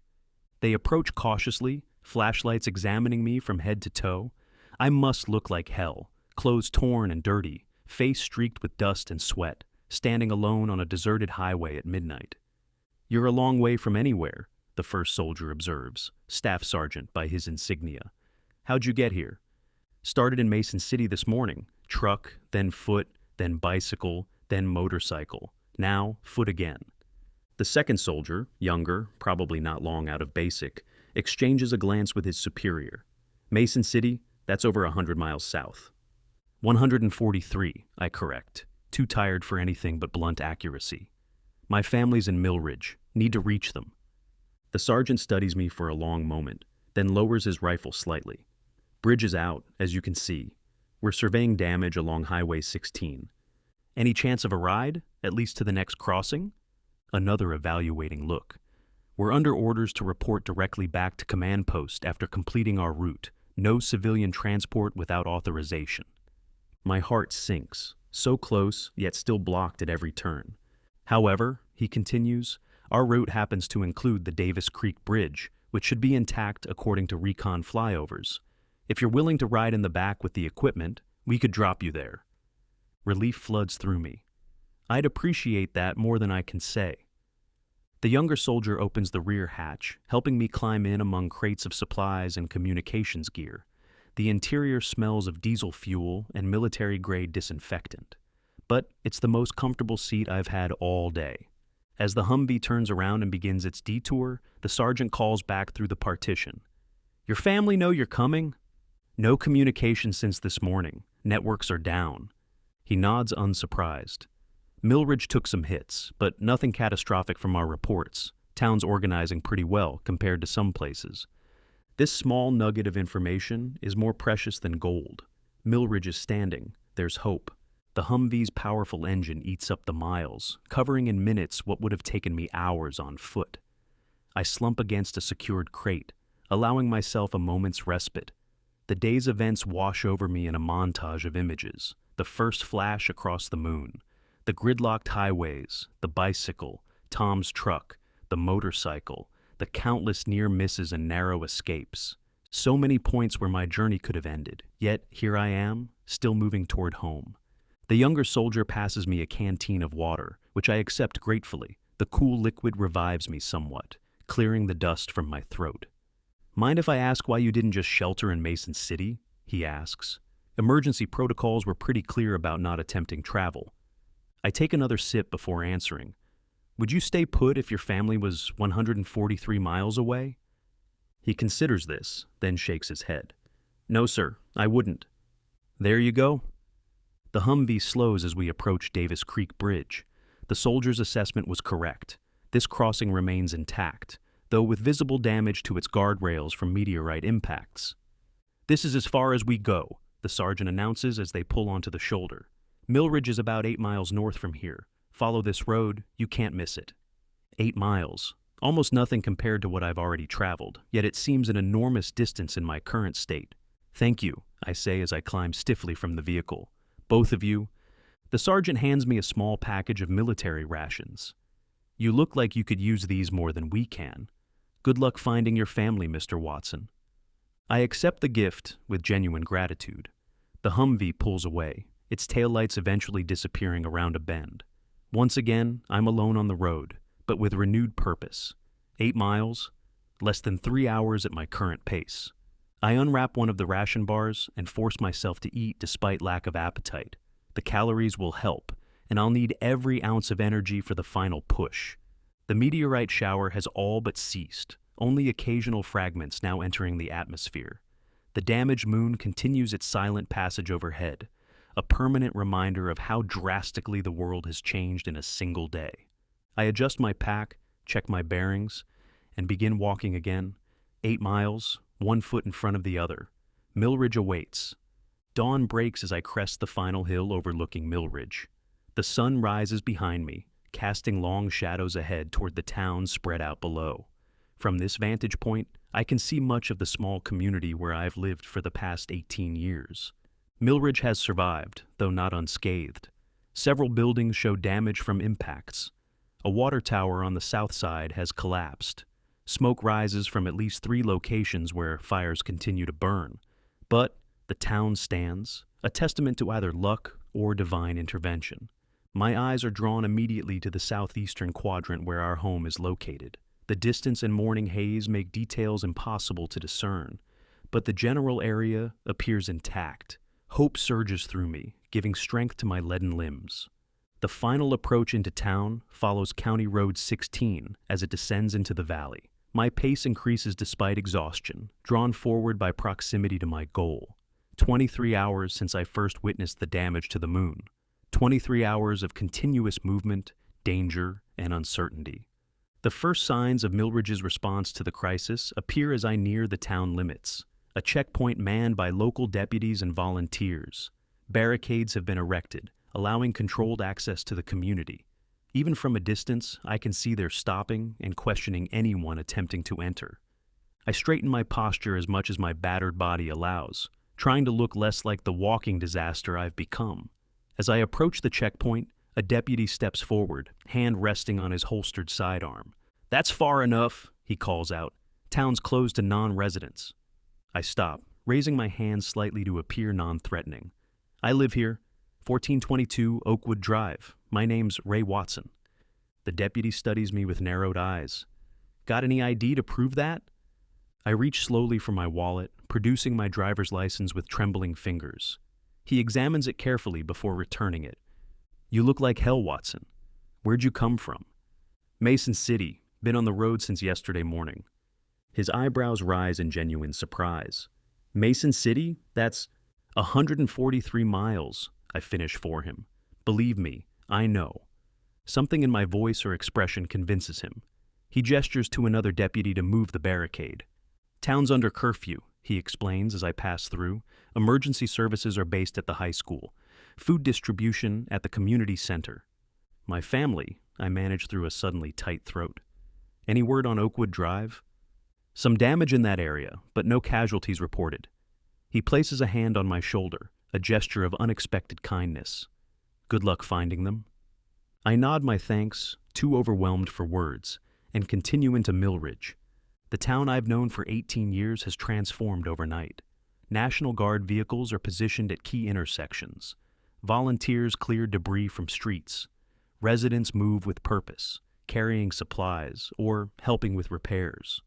They approach cautiously, flashlights examining me from head to toe. I must look like hell, clothes torn and dirty, face streaked with dust and sweat, standing alone on a deserted highway at midnight. "You're a long way from anywhere," the first soldier observes, staff sergeant by his insignia. "How'd you get here?" "Started in Mason City this morning. Truck, then foot, then bicycle, then motorcycle. Now, foot again." The second soldier, younger, probably not long out of basic, exchanges a glance with his superior. "Mason City, that's over 100 miles south." 143, I correct, too tired for anything but blunt accuracy. "My family's in Millridge. Need to reach them." The sergeant studies me for a long moment, then lowers his rifle slightly. "Bridge is out, as you can see. We're surveying damage along Highway 16. Any chance of a ride, at least to the next crossing?" Another evaluating look. "We're under orders to report directly back to command post after completing our route. No civilian transport without authorization." My heart sinks, so close, yet still blocked at every turn. "However," he continues, "our route happens to include the Davis Creek Bridge, which should be intact according to recon flyovers. If you're willing to ride in the back with the equipment, we could drop you there." Relief floods through me. I'd appreciate that more than I can say. The younger soldier opens the rear hatch, helping me climb in among crates of supplies and communications gear. The interior smells of diesel fuel and military-grade disinfectant. But it's the most comfortable seat I've had all day. As the Humvee turns around and begins its detour, the sergeant calls back through the partition. "Your family know you're coming?" "No communication since this morning. Networks are down." He nods unsurprised. "Millridge took some hits, but nothing catastrophic from our reports. Town's organizing pretty well compared to some places. This small nugget of information is more precious than gold. Millridge is standing. There's hope. The Humvee's powerful engine eats up the miles, covering in minutes what would have taken me hours on foot. I slump against a secured crate, allowing myself a moment's respite. The day's events wash over me in a montage of images. The first flash across the moon, the gridlocked highways, the bicycle, Tom's truck, the motorcycle, the countless near misses and narrow escapes. So many points where my journey could have ended, yet here I am, still moving toward home. The younger soldier passes me a canteen of water, which I accept gratefully. The cool liquid revives me somewhat, clearing the dust from my throat. "Mind if I ask why you didn't just shelter in Mason City?" he asks. Emergency protocols were pretty clear about not attempting travel. I take another sip before answering. "Would you stay put if your family was 143 miles away?" He considers this, then shakes his head. "No, sir, I wouldn't." There you go. The Humvee slows as we approach Davis Creek Bridge. The soldier's assessment was correct. This crossing remains intact, though with visible damage to its guardrails from meteorite impacts. "This is as far as we go," the sergeant announces as they pull onto the shoulder. "Millridge is about 8 miles north from here. Follow this road, you can't miss it." 8 miles. Almost nothing compared to what I've already traveled, yet it seems an enormous distance in my current state. "Thank you," I say as I climb stiffly from the vehicle. "Both of you." The sergeant hands me a small package of military rations. "You look like you could use these more than we can. Good luck finding your family, Mr. Watson." I accept the gift with genuine gratitude. The Humvee pulls away, its taillights eventually disappearing around a bend. Once again, I'm alone on the road, but with renewed purpose. 8 miles, less than 3 hours at my current pace. I unwrap one of the ration bars and force myself to eat despite lack of appetite. The calories will help, and I'll need every ounce of energy for the final push. The meteorite shower has all but ceased, only occasional fragments now entering the atmosphere. The damaged moon continues its silent passage overhead, a permanent reminder of how drastically the world has changed in a single day. I adjust my pack, check my bearings, and begin walking again. 8 miles, one foot in front of the other. Millridge awaits. Dawn breaks as I crest the final hill overlooking Millridge. The sun rises behind me, casting long shadows ahead toward the town spread out below. From this vantage point, I can see much of the small community where I've lived for the past 18 years. Millridge has survived, though not unscathed. Several buildings show damage from impacts. A water tower on the south side has collapsed. Smoke rises from at least 3 locations where fires continue to burn. But the town stands, a testament to either luck or divine intervention. My eyes are drawn immediately to the southeastern quadrant where our home is located. The distance and morning haze make details impossible to discern, but the general area appears intact. Hope surges through me, giving strength to my leaden limbs. The final approach into town follows County Road 16 as it descends into the valley. My pace increases despite exhaustion, drawn forward by proximity to my goal. 23 hours since I first witnessed the damage to the moon. 23 hours of continuous movement, danger, and uncertainty. The first signs of Millridge's response to the crisis appear as I near the town limits, a checkpoint manned by local deputies and volunteers. Barricades have been erected, allowing controlled access to the community. Even from a distance, I can see they're stopping and questioning anyone attempting to enter. I straighten my posture as much as my battered body allows, trying to look less like the walking disaster I've become. As I approach the checkpoint, a deputy steps forward, hand resting on his holstered sidearm. "That's far enough," he calls out. "Town's closed to non-residents." I stop, raising my hand slightly to appear non-threatening. "I live here, 1422 Oakwood Drive. My name's Ray Watson." The deputy studies me with narrowed eyes. "Got any ID to prove that?" I reach slowly for my wallet, producing my driver's license with trembling fingers. He examines it carefully before returning it. "You look like hell, Watson. Where'd you come from?" "Mason City. Been on the road since yesterday morning." His eyebrows rise in genuine surprise. "Mason City? That's 143 miles, I finish for him. "Believe me, I know." Something in my voice or expression convinces him. He gestures to another deputy to move the barricade. "Town's under curfew," he explains as I pass through. "Emergency services are based at the high school. Food distribution at the community center." "My family," I manage through a suddenly tight throat. "Any word on Oakwood Drive?" "Some damage in that area, but no casualties reported." He places a hand on my shoulder, a gesture of unexpected kindness. "Good luck finding them." I nod my thanks, too overwhelmed for words, and continue into Millridge. The town I've known for 18 years has transformed overnight. National Guard vehicles are positioned at key intersections. Volunteers clear debris from streets. Residents move with purpose, carrying supplies or helping with repairs.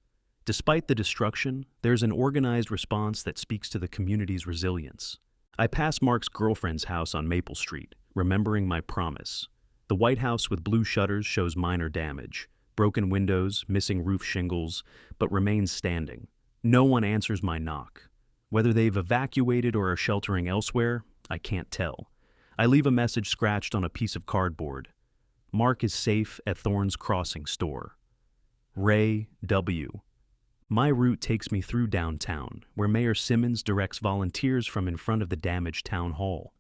Despite the destruction, there's an organized response that speaks to the community's resilience. I pass Mark's girlfriend's house on Maple Street, remembering my promise. The White House with blue shutters shows minor damage, broken windows, missing roof shingles, but remains standing. No one answers my knock. Whether they've evacuated or are sheltering elsewhere, I can't tell. I leave a message scratched on a piece of cardboard. Mark is safe at Thorns Crossing store. Ray W. My route takes me through downtown, where Mayor Simmons directs volunteers from in front of the damaged town hall.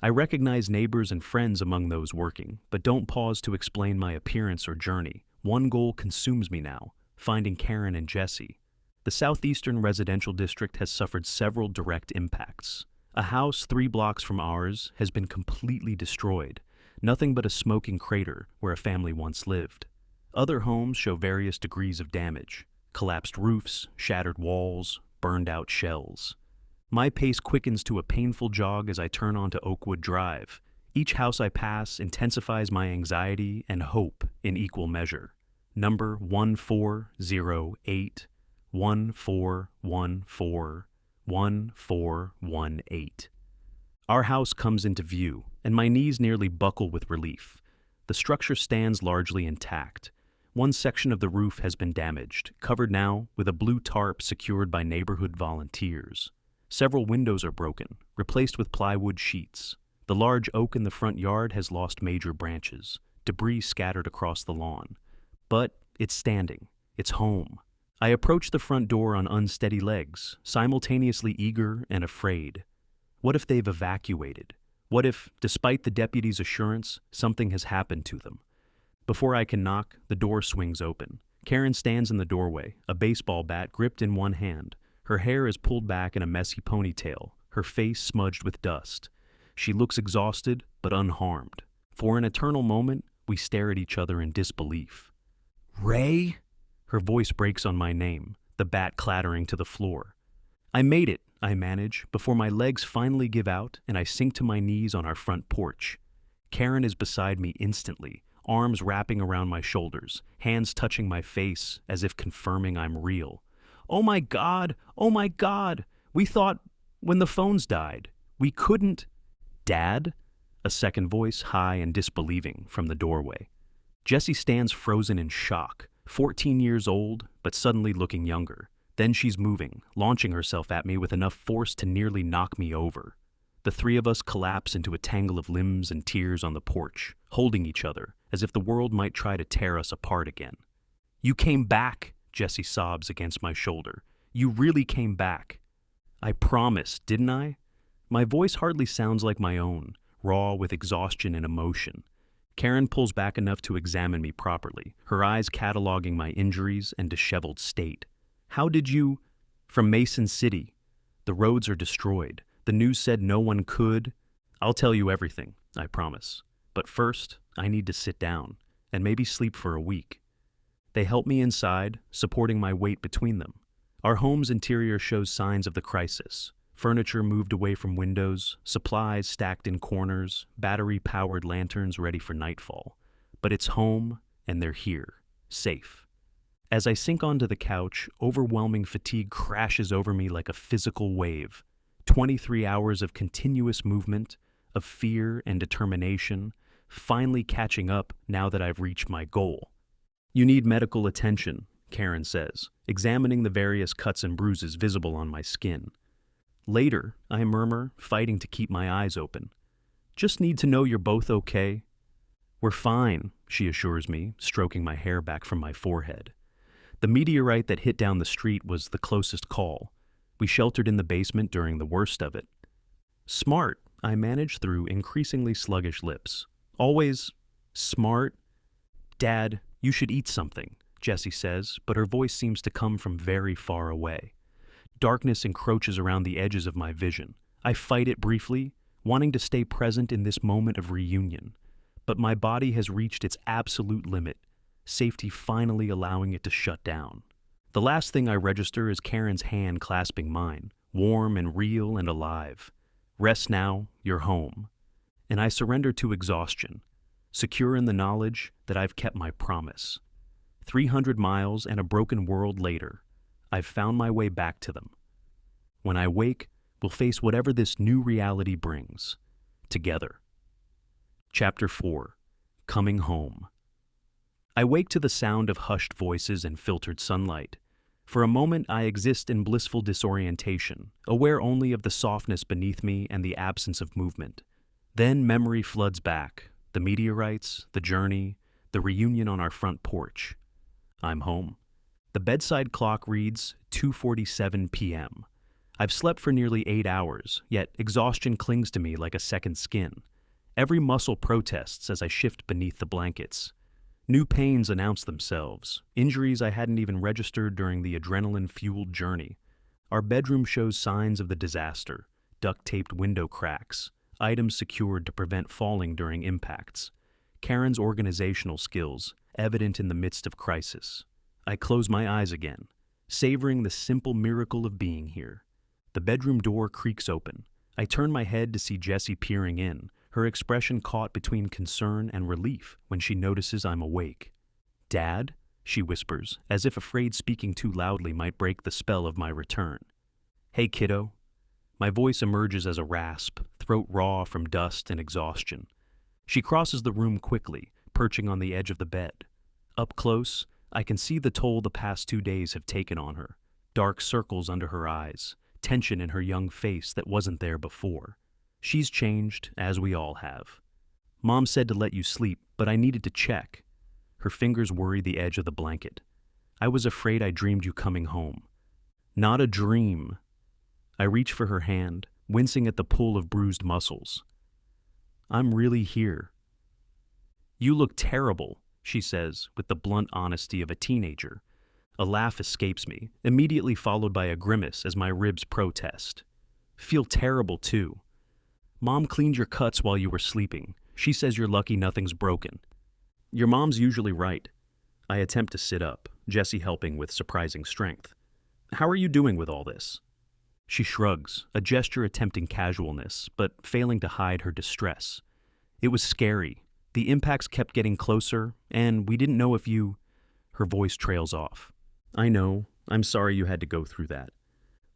I recognize neighbors and friends among those working, but don't pause to explain my appearance or journey. One goal consumes me now, finding Karen and Jesse. The southeastern residential district has suffered several direct impacts. A house 3 blocks from ours has been completely destroyed, nothing but a smoking crater where a family once lived. Other homes show various degrees of damage. Collapsed roofs, shattered walls, burned out shells. My pace quickens to a painful jog as I turn onto Oakwood Drive. Each house I pass intensifies my anxiety and hope in equal measure. Number 1408, 1414, 1418. Our house comes into view, and my knees nearly buckle with relief. The structure stands largely intact. One section of the roof has been damaged, covered now with a blue tarp secured by neighborhood volunteers. Several windows are broken, replaced with plywood sheets. The large oak in the front yard has lost major branches, debris scattered across the lawn. But it's standing. It's home. I approach the front door on unsteady legs, simultaneously eager and afraid. What if they've evacuated? What if, despite the deputy's assurance, something has happened to them? Before I can knock, the door swings open. Karen stands in the doorway, a baseball bat gripped in one hand. Her hair is pulled back in a messy ponytail, her face smudged with dust. She looks exhausted, but unharmed. For an eternal moment, we stare at each other in disbelief. Ray? Her voice breaks on my name, the bat clattering to the floor. I made it, I manage, before my legs finally give out and I sink to my knees on our front porch. Karen is beside me instantly, arms wrapping around my shoulders, hands touching my face as if confirming I'm real. Oh my God! Oh my God! We thought, when the phones died, we couldn't... Dad? A second voice, high and disbelieving, from the doorway. Jessie stands frozen in shock, 14 years old, but suddenly looking younger. Then she's moving, launching herself at me with enough force to nearly knock me over. The three of us collapse into a tangle of limbs and tears on the porch, holding each other, as if the world might try to tear us apart again. You came back, Jessie sobs against my shoulder. You really came back. I promised, didn't I? My voice hardly sounds like my own, raw with exhaustion and emotion. Karen pulls back enough to examine me properly, her eyes cataloging my injuries and disheveled state. How did you... From Mason City. The roads are destroyed. The news said no one could. I'll tell you everything, I promise. But first, I need to sit down, and maybe sleep for a week. They help me inside, supporting my weight between them. Our home's interior shows signs of the crisis. Furniture moved away from windows, supplies stacked in corners, battery-powered lanterns ready for nightfall. But it's home, and they're here, safe. As I sink onto the couch, overwhelming fatigue crashes over me like a physical wave. 23 hours of continuous movement, of fear and determination, finally catching up now that I've reached my goal. You need medical attention, Karen says, examining the various cuts and bruises visible on my skin. Later, I murmur, fighting to keep my eyes open. Just need to know you're both okay. We're fine, she assures me, stroking my hair back from my forehead. The meteorite that hit down the street was the closest call. We sheltered in the basement during the worst of it. Smart, I managed through increasingly sluggish lips. Always smart. Dad, you should eat something, Jessie says, but her voice seems to come from very far away. Darkness encroaches around the edges of my vision. I fight it briefly, wanting to stay present in this moment of reunion. but my body has reached its absolute limit, safety finally allowing it to shut down. The last thing I register is Karen's hand clasping mine, warm and real and alive. Rest now, you're home. And I surrender to exhaustion, secure in the knowledge that I've kept my promise. 300 miles and a broken world later, I've found my way back to them. When I wake, we'll face whatever this new reality brings, together. Chapter 4. Coming Home. I wake to the sound of hushed voices and filtered sunlight. For a moment, I exist in blissful disorientation, aware only of the softness beneath me and the absence of movement. Then memory floods back, the meteorites, the journey, the reunion on our front porch. I'm home. The bedside clock reads 2:47 p.m. I've slept for nearly 8 hours, yet exhaustion clings to me like a second skin. Every muscle protests as I shift beneath the blankets. New pains announce themselves, injuries I hadn't even registered during the adrenaline-fueled journey. Our bedroom shows signs of the disaster, duct-taped window cracks, items secured to prevent falling during impacts. Karen's organizational skills, evident in the midst of crisis. I close my eyes again, savoring the simple miracle of being here. The bedroom door creaks open. I turn my head to see Jessie peering in, her expression caught between concern and relief when she notices I'm awake. "Dad?" she whispers, as if afraid speaking too loudly might break the spell of my return. "Hey, kiddo." My voice emerges as a rasp, throat raw from dust and exhaustion. She crosses the room quickly, perching on the edge of the bed. Up close, I can see the toll the past 2 days have taken on her. Dark circles under her eyes, tension in her young face that wasn't there before. She's changed, as we all have. "Mom said to let you sleep, but I needed to check." Her fingers worry the edge of the blanket. "I was afraid I dreamed you coming home." "Not a dream." I reach for her hand, wincing at the pull of bruised muscles. "I'm really here." "You look terrible," she says, with the blunt honesty of a teenager. A laugh escapes me, immediately followed by a grimace as my ribs protest. "Feel terrible, too. Mom cleaned your cuts while you were sleeping. She says you're lucky nothing's broken." "Your mom's usually right." I attempt to sit up, Jessie helping with surprising strength. "How are you doing with all this?" She shrugs, a gesture attempting casualness, but failing to hide her distress. "It was scary. The impacts kept getting closer, and we didn't know if you—" Her voice trails off. "I know. I'm sorry you had to go through that."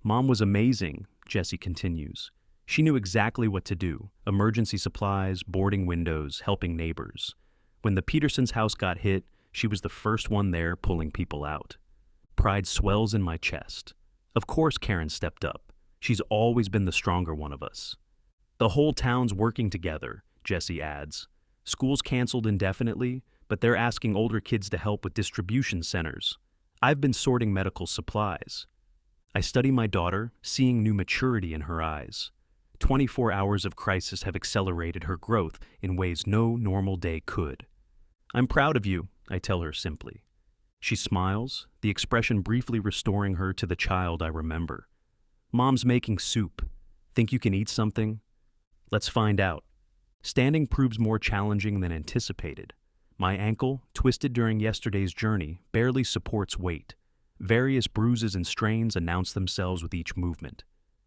"Mom was amazing," Jessie continues. She knew exactly what to do: emergency supplies, boarding windows, helping neighbors. When the Petersons' house got hit, she was the first one there pulling people out. Pride swells in my chest. Of course Karen stepped up. She's always been the stronger one of us. "The whole town's working together," Jessie adds. "School's canceled indefinitely, but they're asking older kids to help with distribution centers. I've been sorting medical supplies." I study my daughter, seeing new maturity in her eyes. 24 hours of crisis have accelerated her growth in ways no normal day could. "I'm proud of you," I tell her simply. She smiles, the expression briefly restoring her to the child I remember. "Mom's making soup. Think you can eat something?" "Let's find out." Standing proves more challenging than anticipated. My ankle, twisted during yesterday's journey, barely supports weight. Various bruises and strains announce themselves with each movement.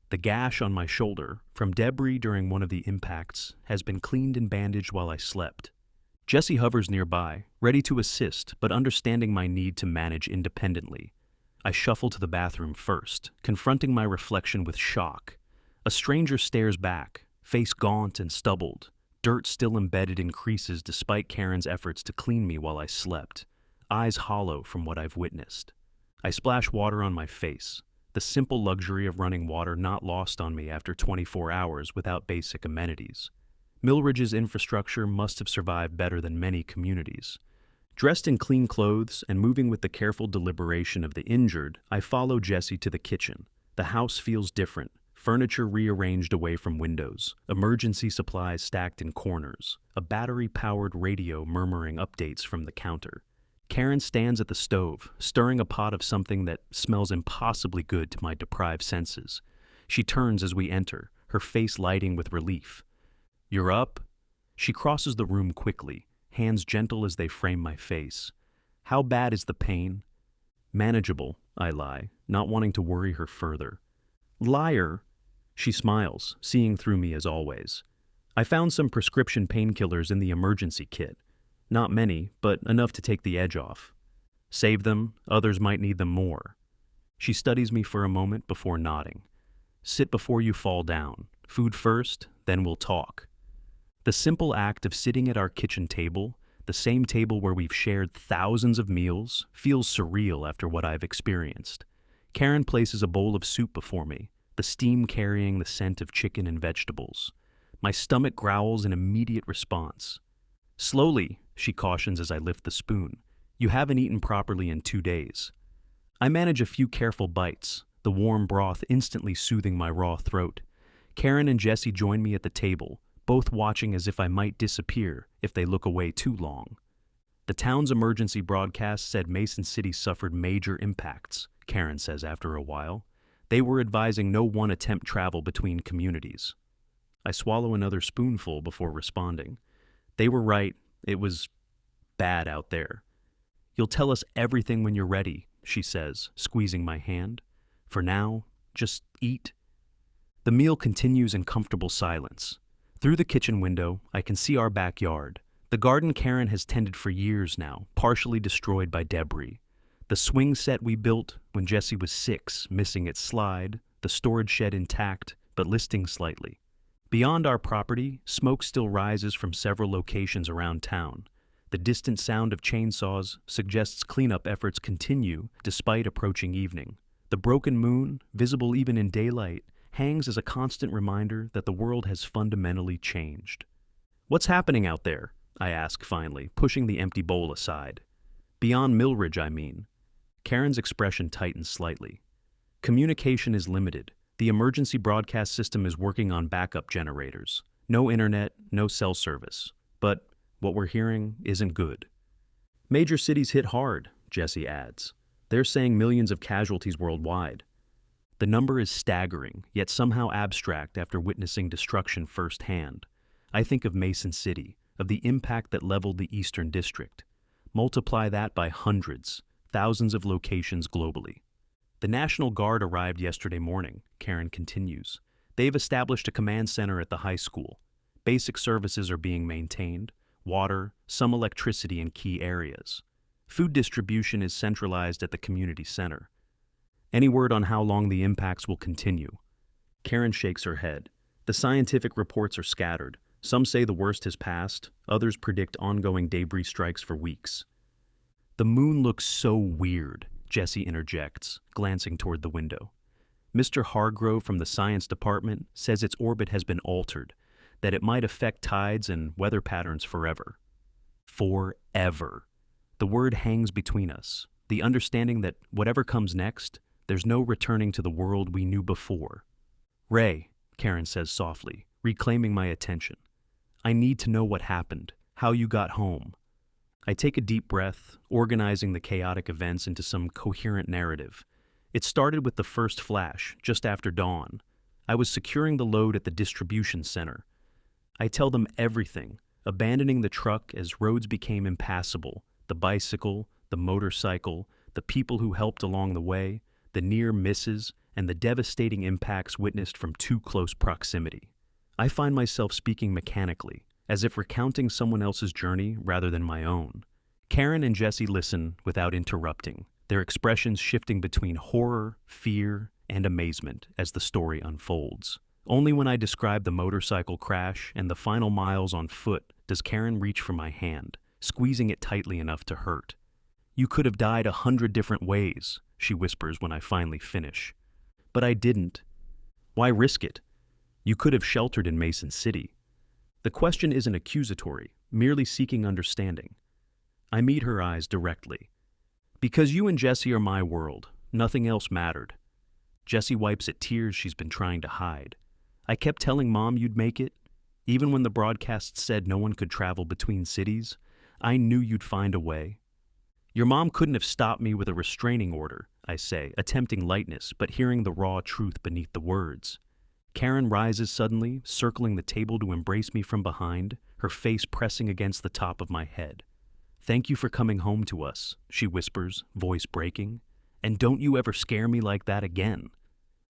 The gash on my shoulder, from debris during one of the impacts, has been cleaned and bandaged while I slept. Jessie hovers nearby, ready to assist, but understanding my need to manage independently. I shuffle to the bathroom first, confronting my reflection with shock. A stranger stares back, face gaunt and stubbled, dirt still embedded in creases despite Karen's efforts to clean me while I slept, eyes hollow from what I've witnessed. I splash water on my face, the simple luxury of running water not lost on me after 24 hours without basic amenities. Millridge's infrastructure must have survived better than many communities. Dressed in clean clothes and moving with the careful deliberation of the injured, I follow Jessie to the kitchen. The house feels different, furniture rearranged away from windows, emergency supplies stacked in corners, a battery-powered radio murmuring updates from the counter. Karen stands at the stove, stirring a pot of something that smells impossibly good to my deprived senses. She turns as we enter, her face lighting with relief. "You're up?" She crosses the room quickly, hands gentle as they frame my face. How bad is the pain? Manageable, I lie, not wanting to worry her further. Liar! She smiles, seeing through me as always. I found some prescription painkillers in the emergency kit. Not many, but enough to take the edge off. Save them, others might need them more. She studies me for a moment before nodding. Sit before you fall down. Food first, then we'll talk. The simple act of sitting at our kitchen table, the same table where we've shared thousands of meals, feels surreal after what I've experienced. Karen places a bowl of soup before me, the steam carrying the scent of chicken and vegetables. My stomach growls in immediate response. Slowly, she cautions as I lift the spoon. You haven't eaten properly in 2 days. I manage a few careful bites, the warm broth instantly soothing my raw throat. Karen and Jesse join me at the table, both watching as if I might disappear if they look away too long. The town's emergency broadcast said Mason City suffered major impacts, Karen says after a while. They were advising no one-attempt travel between communities. I swallow another spoonful before responding. They were right, it was bad out there. You'll tell us everything when you're ready, she says, squeezing my hand. For now, just eat. The meal continues in comfortable silence. Through the kitchen window, I can see our backyard. The garden Karen has tended for years now, partially destroyed by debris. The swing set we built when Jesse was 6, missing its slide, the storage shed intact, but listing slightly. Beyond our property, smoke still rises from several locations around town. The distant sound of chainsaws suggests cleanup efforts continue despite approaching evening. The broken moon, visible even in daylight, hangs as a constant reminder that the world has fundamentally changed. What's happening out there? I ask finally, pushing the empty bowl aside. Beyond Millridge, I mean. Karen's expression tightens slightly. Communication is limited. The emergency broadcast system is working on backup generators. No internet, no cell service. But what we're hearing isn't good. Major cities hit hard, Jesse adds. They're saying millions of casualties worldwide. The number is staggering, yet somehow abstract after witnessing destruction firsthand. I think of Mason City, of the impact that leveled the Eastern District. Multiply that by hundreds, thousands of locations globally. The National Guard arrived yesterday morning, Karen continues. They've established a command center at the high school. Basic services are being maintained, water, some electricity in key areas. Food distribution is centralized at the community center. Any word on how long the impacts will continue? Karen shakes her head. The scientific reports are scattered. Some say the worst has passed, others predict ongoing debris strikes for weeks. The moon looks so weird, Jesse interjects, glancing toward the window. Mr. Hargrove from the science department says its orbit has been altered, that it might affect tides and weather patterns forever. Forever. The word hangs between us, the understanding that whatever comes next, there's no returning to the world we knew before. Ray, Karen says softly, reclaiming my attention. I need to know what happened, how you got home. I take a deep breath, organizing the chaotic events into some coherent narrative. It started with the first flash, just after dawn. I was securing the load at the distribution center. I tell them everything, abandoning the truck as roads became impassable, the bicycle, the motorcycle, the people who helped along the way, the near misses, and the devastating impacts witnessed from too close proximity. I find myself speaking mechanically, as if recounting someone else's journey rather than my own. Karen and Jesse listen without interrupting, their expressions shifting between horror, fear, and amazement as the story unfolds. Only when I describe the motorcycle crash and the final miles on foot does Karen reach for my hand, squeezing it tightly enough to hurt. You could have died 100 different ways, she whispers when I finally finish. But I didn't. Why risk it? You could have sheltered in Mason City. The question isn't accusatory, merely seeking understanding. I meet her eyes directly. Because you and Jesse are my world, nothing else mattered. Jesse wipes at tears she's been trying to hide. I kept telling Mom you'd make it. Even when the broadcast said no one could travel between cities, I knew you'd find a way. Your mom couldn't have stopped me with a restraining order, I say, attempting lightness, but hearing the raw truth beneath the words. Karen rises suddenly, circling the table to embrace me from behind, her face pressing against the top of my head. "Thank you for coming home to us," she whispers, voice breaking. "And don't you ever scare me like that again."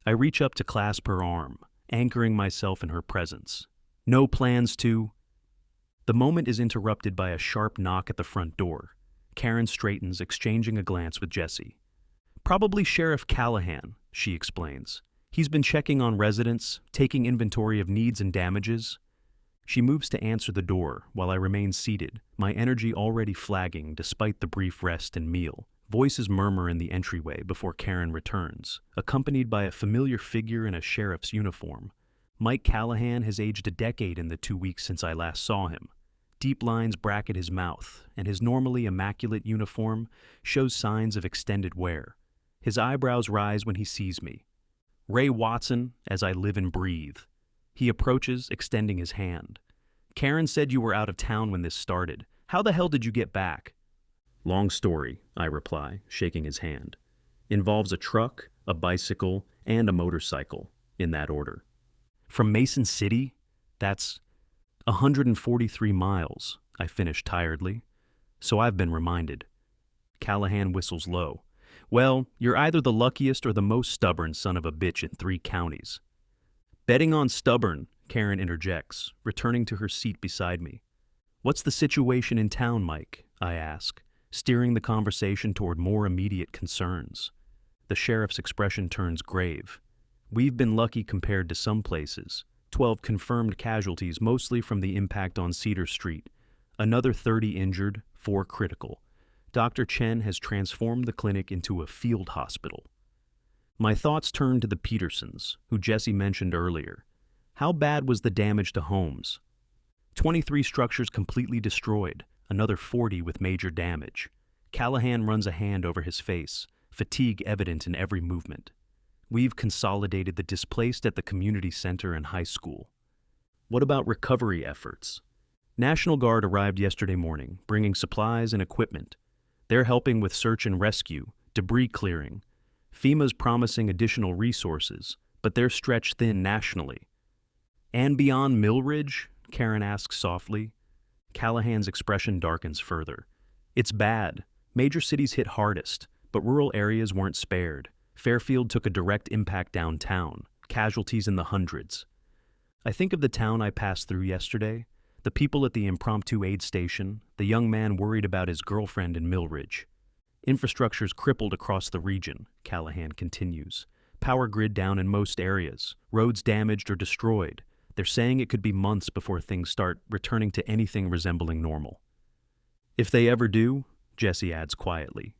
I reach up to clasp her arm, anchoring myself in her presence. "No plans to—" The moment is interrupted by a sharp knock at the front door. Karen straightens, exchanging a glance with Jesse. "Probably Sheriff Callahan," she explains. "He's been checking on residents, taking inventory of needs and damages." She moves to answer the door while I remain seated, my energy already flagging despite the brief rest and meal. Voices murmur in the entryway before Karen returns, accompanied by a familiar figure in a sheriff's uniform. Mike Callahan has aged a decade in the 2 weeks since I last saw him. Deep lines bracket his mouth, and his normally immaculate uniform shows signs of extended wear. His eyebrows rise when he sees me. "Ray Watson, as I live and breathe." He approaches, extending his hand. "Karen said you were out of town when this started. How the hell did you get back?" "Long story," I reply, shaking his hand. "Involves a truck, a bicycle, and a motorcycle, in that order." "From Mason City? That's 143 miles, I finish tiredly. "So I've been reminded." Callahan whistles low. "Well, you're either the luckiest or the most stubborn son of a bitch in 3 counties. "Betting on stubborn," Karen interjects, returning to her seat beside me. "What's the situation in town, Mike?" I ask, steering the conversation toward more immediate concerns. The sheriff's expression turns grave. "We've been lucky compared to some places. 12 confirmed casualties, mostly from the impact on Cedar Street. Another 30 injured, 4 critical. Dr. Chen has transformed the clinic into a field hospital." My thoughts turn to the Petersons, who Jesse mentioned earlier. How bad was the damage to homes? 23 structures completely destroyed, another 40 with major damage. Callahan runs a hand over his face, fatigue evident in every movement. "We've consolidated the displaced at the community center and high school." "What about recovery efforts?" "National Guard arrived yesterday morning, bringing supplies and equipment. They're helping with search and rescue, debris clearing. FEMA's promising additional resources, but they're stretched thin nationally." "And beyond Mill Ridge?" Karen asks softly. Callahan's expression darkens further. "It's bad. Major cities hit hardest, but rural areas weren't spared. Fairfield took a direct impact downtown, casualties in the hundreds." I think of the town I passed through yesterday, the people at the impromptu aid station, the young man worried about his girlfriend in Mill Ridge. "Infrastructure's crippled across the region," Callahan continues. "Power grid down in most areas, roads damaged or destroyed. They're saying it could be months before things start returning to anything resembling normal." "If they ever do," Jesse adds quietly.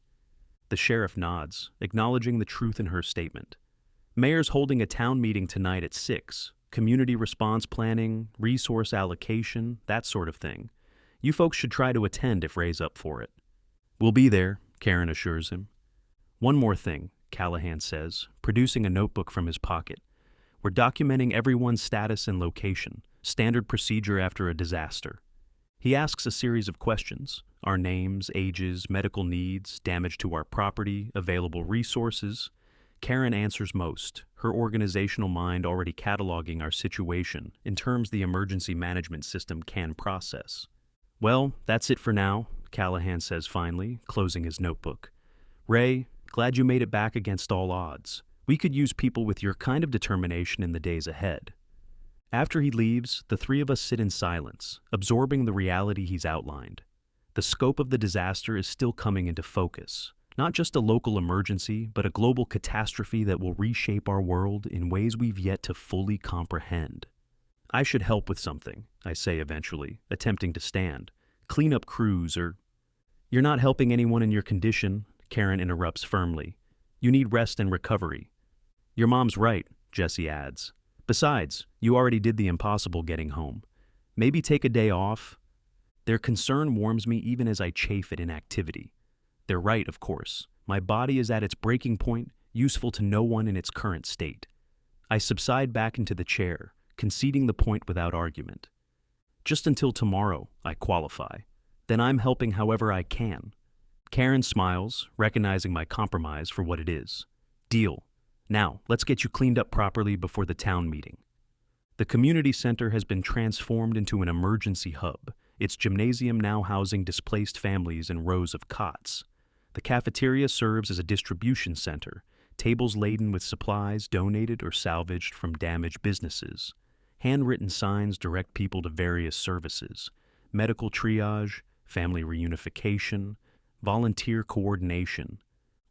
The sheriff nods, acknowledging the truth in her statement. "Mayor's holding a town meeting tonight at 6. Community response planning, resource allocation, that sort of thing. You folks should try to attend if Ray's up for it." "We'll be there," Karen assures him. "One more thing," Callahan says, producing a notebook from his pocket. "We're documenting everyone's status and location, standard procedure after a disaster." He asks a series of questions: our names, ages, medical needs, damage to our property, available resources. Karen answers most, her organizational mind already cataloging our situation in terms the emergency management system can process. "Well, that's it for now," Callahan says finally, closing his notebook. "Ray, glad you made it back against all odds. We could use people with your kind of determination in the days ahead." After he leaves, the 3 of us sit in silence, absorbing the reality he's outlined. The scope of the disaster is still coming into focus. Not just a local emergency, but a global catastrophe that will reshape our world in ways we've yet to fully comprehend. "I should help with something," I say eventually, attempting to stand. "Cleanup crews or—" "You're not helping anyone in your condition," Karen interrupts firmly. "You need rest and recovery." "Your mom's right," Jesse adds. "Besides, you already did the impossible getting home. Maybe take a day off." Their concern warms me even as I chafe at inactivity. They're right, of course. My body is at its breaking point, useful to no one in its current state. I subside back into the chair, conceding the point without argument. "Just until tomorrow," I qualify. "Then I'm helping however I can." Karen smiles, recognizing my compromise for what it is. "Deal. Now, let's get you cleaned up properly before the town meeting." The community center has been transformed into an emergency hub, its gymnasium now housing displaced families in rows of cots. The cafeteria serves as a distribution center, tables laden with supplies donated or salvaged from damaged businesses. Handwritten signs direct people to various services: medical triage, family reunification, volunteer coordination.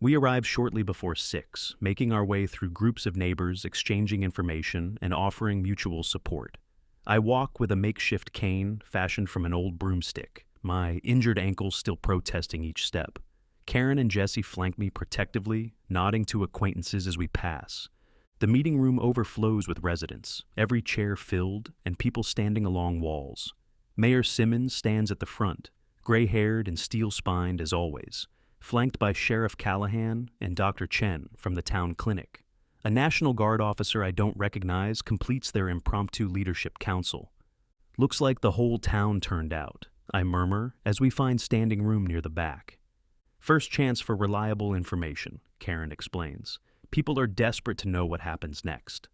We arrived shortly before 6, making our way through groups of neighbors, exchanging information and offering mutual support. I walk with a makeshift cane fashioned from an old broomstick, my injured ankles still protesting each step. Karen and Jesse flank me protectively, nodding to acquaintances as we pass. The meeting room overflows with residents, every chair filled and people standing along walls. Mayor Simmons stands at the front, gray-haired and steel-spined as always, flanked by Sheriff Callahan and Dr. Chen from the town clinic. A National Guard officer I don't recognize completes their impromptu leadership council. Looks like the whole town turned out, I murmur as we find standing room near the back. First chance for reliable information, Karen explains. People are desperate to know what happens next.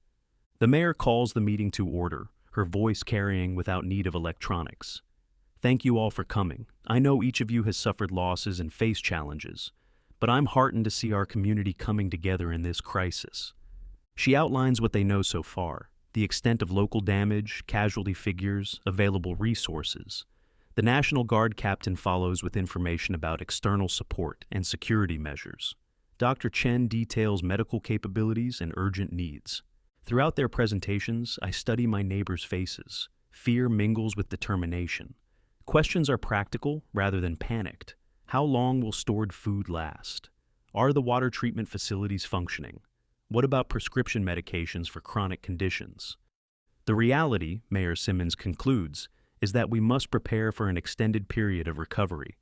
The mayor calls the meeting to order, her voice carrying without need of electronics. Thank you all for coming. I know each of you has suffered losses and faced challenges, but I'm heartened to see our community coming together in this crisis. She outlines what they know so far, the extent of local damage, casualty figures, available resources. The National Guard captain follows with information about external support and security measures. Dr. Chen details medical capabilities and urgent needs. Throughout their presentations, I study my neighbors' faces. Fear mingles with determination. Questions are practical rather than panicked. How long will stored food last? Are the water treatment facilities functioning? What about prescription medications for chronic conditions? The reality, Mayor Simmons concludes, is that we must prepare for an extended period of recovery.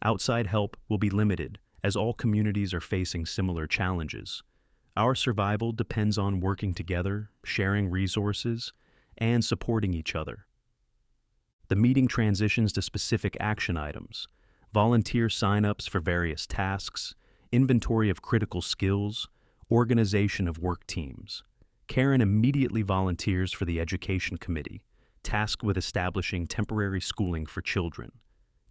Outside help will be limited, as all communities are facing similar challenges. Our survival depends on working together, sharing resources, and supporting each other. The meeting transitions to specific action items: volunteer sign-ups for various tasks, inventory of critical skills, organization of work teams. Karen immediately volunteers for the Education Committee, tasked with establishing temporary schooling for children.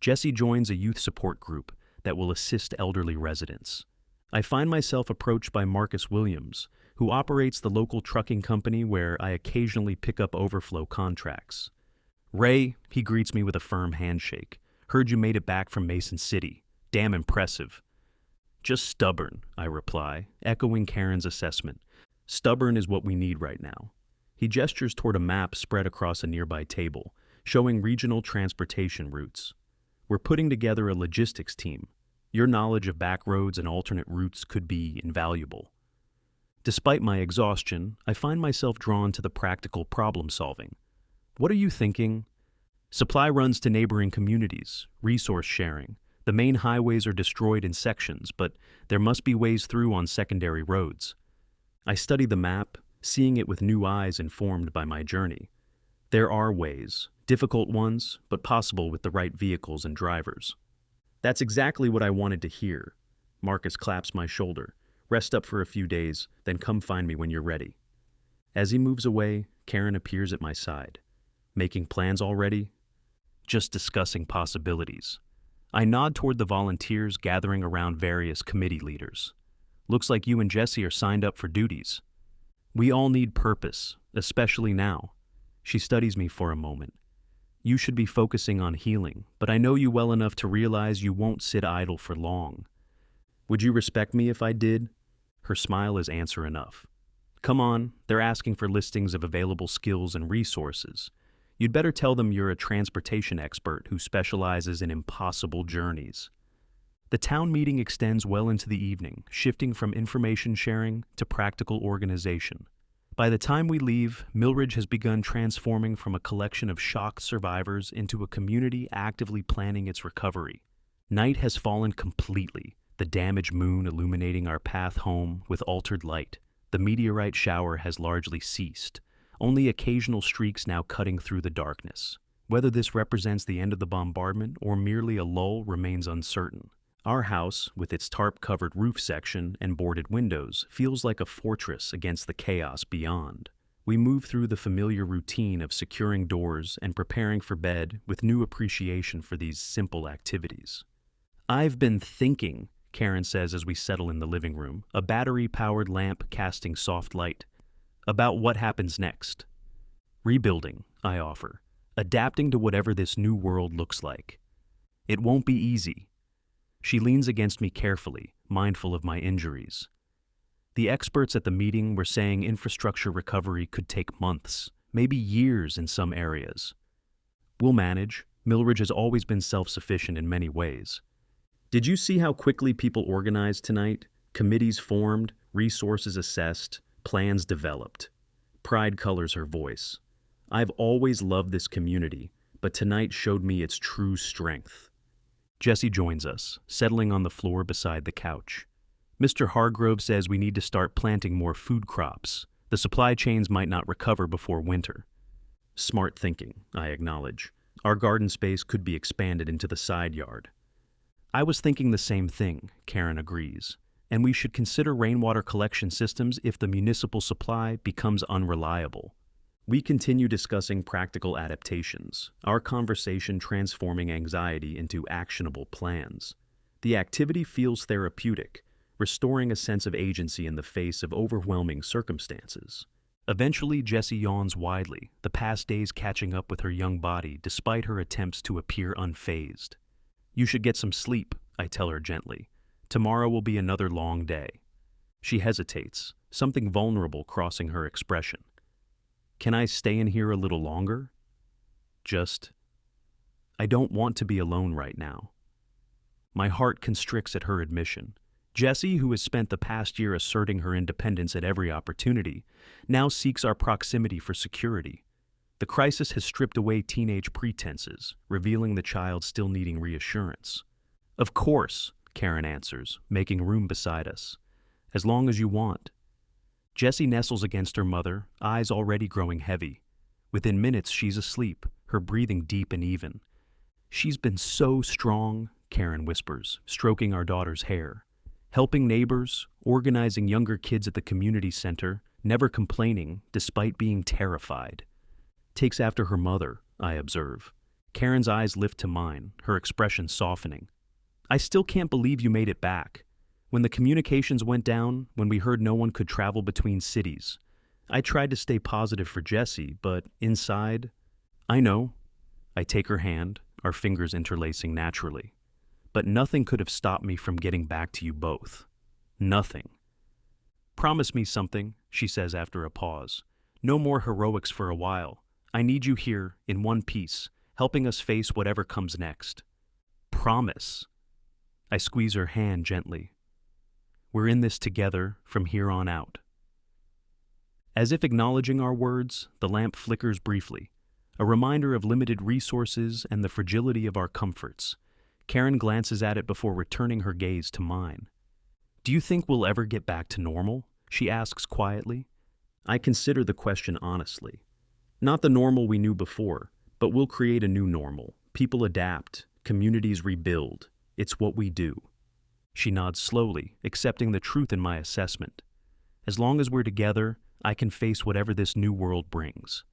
Jesse joins a youth support group that will assist elderly residents. I find myself approached by Marcus Williams, who operates the local trucking company where I occasionally pick up overflow contracts. "Ray," he greets me with a firm handshake. "Heard you made it back from Mason City. Damn impressive." "Just stubborn," I reply, echoing Karen's assessment. "Stubborn is what we need right now." He gestures toward a map spread across a nearby table, showing regional transportation routes. "We're putting together a logistics team. Your knowledge of back roads and alternate routes could be invaluable." Despite my exhaustion, I find myself drawn to the practical problem solving. What are you thinking? Supply runs to neighboring communities, resource sharing. The main highways are destroyed in sections, but there must be ways through on secondary roads. I study the map, seeing it with new eyes informed by my journey. There are ways, difficult ones, but possible with the right vehicles and drivers. "That's exactly what I wanted to hear." Marcus claps my shoulder. "Rest up for a few days, then come find me when you're ready." As he moves away, Karen appears at my side. "Making plans already?" "Just discussing possibilities." I nod toward the volunteers gathering around various committee leaders. "Looks like you and Jesse are signed up for duties." "We all need purpose, especially now." She studies me for a moment. "You should be focusing on healing, but I know you well enough to realize you won't sit idle for long." "Would you respect me if I did?" Her smile is answer enough. "Come on, they're asking for listings of available skills and resources. You'd better tell them you're a transportation expert who specializes in impossible journeys." The town meeting extends well into the evening, shifting from information sharing to practical organization. By the time we leave, Millridge has begun transforming from a collection of shocked survivors into a community actively planning its recovery. Night has fallen completely, the damaged moon illuminating our path home with altered light. The meteorite shower has largely ceased, only occasional streaks now cutting through the darkness. Whether this represents the end of the bombardment or merely a lull remains uncertain. Our house, with its tarp-covered roof section and boarded windows, feels like a fortress against the chaos beyond. We move through the familiar routine of securing doors and preparing for bed with new appreciation for these simple activities. "I've been thinking," Karen says as we settle in the living room, a battery-powered lamp casting soft light, "about what happens next." "Rebuilding," I offer, "adapting to whatever this new world looks like. It won't be easy." She leans against me carefully, mindful of my injuries. The experts at the meeting were saying infrastructure recovery could take months, maybe years in some areas. "We'll manage." Milridge has always been self-sufficient in many ways. "Did you see how quickly people organized tonight? Committees formed, resources assessed, plans developed." Pride colors her voice. "I've always loved this community, but tonight showed me its true strength." Jesse joins us, settling on the floor beside the couch. "Mr. Hargrove says we need to start planting more food crops. The supply chains might not recover before winter." "Smart thinking," I acknowledge. "Our garden space could be expanded into the side yard." "I was thinking the same thing," Karen agrees. "And we should consider rainwater collection systems if the municipal supply becomes unreliable." We continue discussing practical adaptations, our conversation transforming anxiety into actionable plans. The activity feels therapeutic, restoring a sense of agency in the face of overwhelming circumstances. Eventually, Jessie yawns widely, the past days catching up with her young body despite her attempts to appear unfazed. "You should get some sleep," I tell her gently. "Tomorrow will be another long day." She hesitates, something vulnerable crossing her expression. "Can I stay in here a little longer?" I don't want to be alone right now." My heart constricts at her admission. Jessie, who has spent the past year asserting her independence at every opportunity, now seeks our proximity for security. The crisis has stripped away teenage pretenses, revealing the child still needing reassurance. "Of course," Karen answers, making room beside us. "As long as you want." Jessie nestles against her mother, eyes already growing heavy. Within minutes, she's asleep, her breathing deep and even. "She's been so strong," Karen whispers, stroking our daughter's hair. "Helping neighbors, organizing younger kids at the community center, never complaining, despite being terrified." "Takes after her mother," I observe. Karen's eyes lift to mine, her expression softening. "I still can't believe you made it back. When the communications went down, when we heard no one could travel between cities, I tried to stay positive for Jessie, but inside—" "I know." I take her hand, our fingers interlacing naturally. "But nothing could have stopped me from getting back to you both. Nothing." "Promise me something," she says after a pause. "No more heroics for a while. I need you here, in one piece, helping us face whatever comes next." "Promise." I squeeze her hand gently. "We're in this together from here on out." As if acknowledging our words, the lamp flickers briefly, a reminder of limited resources and the fragility of our comforts. Karen glances at it before returning her gaze to mine. "Do you think we'll ever get back to normal?" she asks quietly. I consider the question honestly. Not the normal we knew before, but we'll create a new normal. People adapt, communities rebuild. It's what we do. She nods slowly, accepting the truth in my assessment. As long as we're together, I can face whatever this new world brings.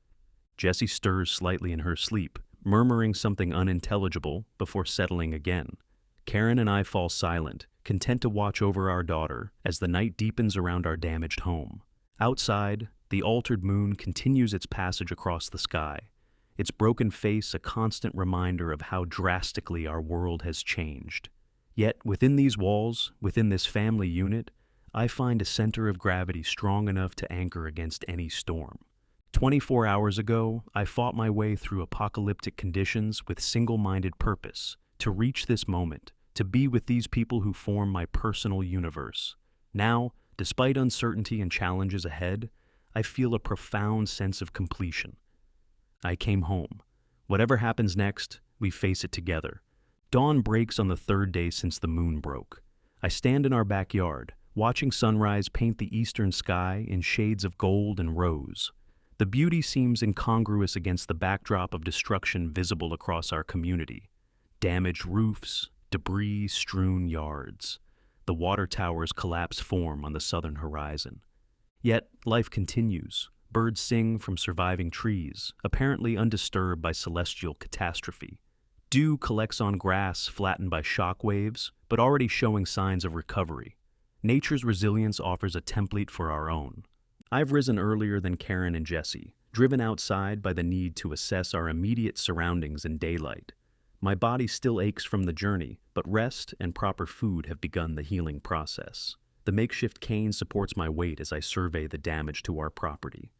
Jessie stirs slightly in her sleep, murmuring something unintelligible before settling again. Karen and I fall silent, content to watch over our daughter as the night deepens around our damaged home. Outside, the altered moon continues its passage across the sky, its broken face a constant reminder of how drastically our world has changed. Yet, within these walls, within this family unit, I find a center of gravity strong enough to anchor against any storm. 24 hours ago, I fought my way through apocalyptic conditions with single-minded purpose, to reach this moment, to be with these people who form my personal universe. Now, despite uncertainty and challenges ahead, I feel a profound sense of completion. I came home. Whatever happens next, we face it together. Dawn breaks on the third day since the moon broke. I stand in our backyard, watching sunrise paint the eastern sky in shades of gold and rose. The beauty seems incongruous against the backdrop of destruction visible across our community. Damaged roofs, debris-strewn yards. The water towers collapse form on the southern horizon. Yet life continues, Birds sing from surviving trees, apparently undisturbed by celestial catastrophe. Dew collects on grass flattened by shock waves, but already showing signs of recovery. Nature's resilience offers a template for our own. I've risen earlier than Karen and Jesse, driven outside by the need to assess our immediate surroundings in daylight. My body still aches from the journey, but rest and proper food have begun the healing process. The makeshift cane supports my weight as I survey the damage to our property.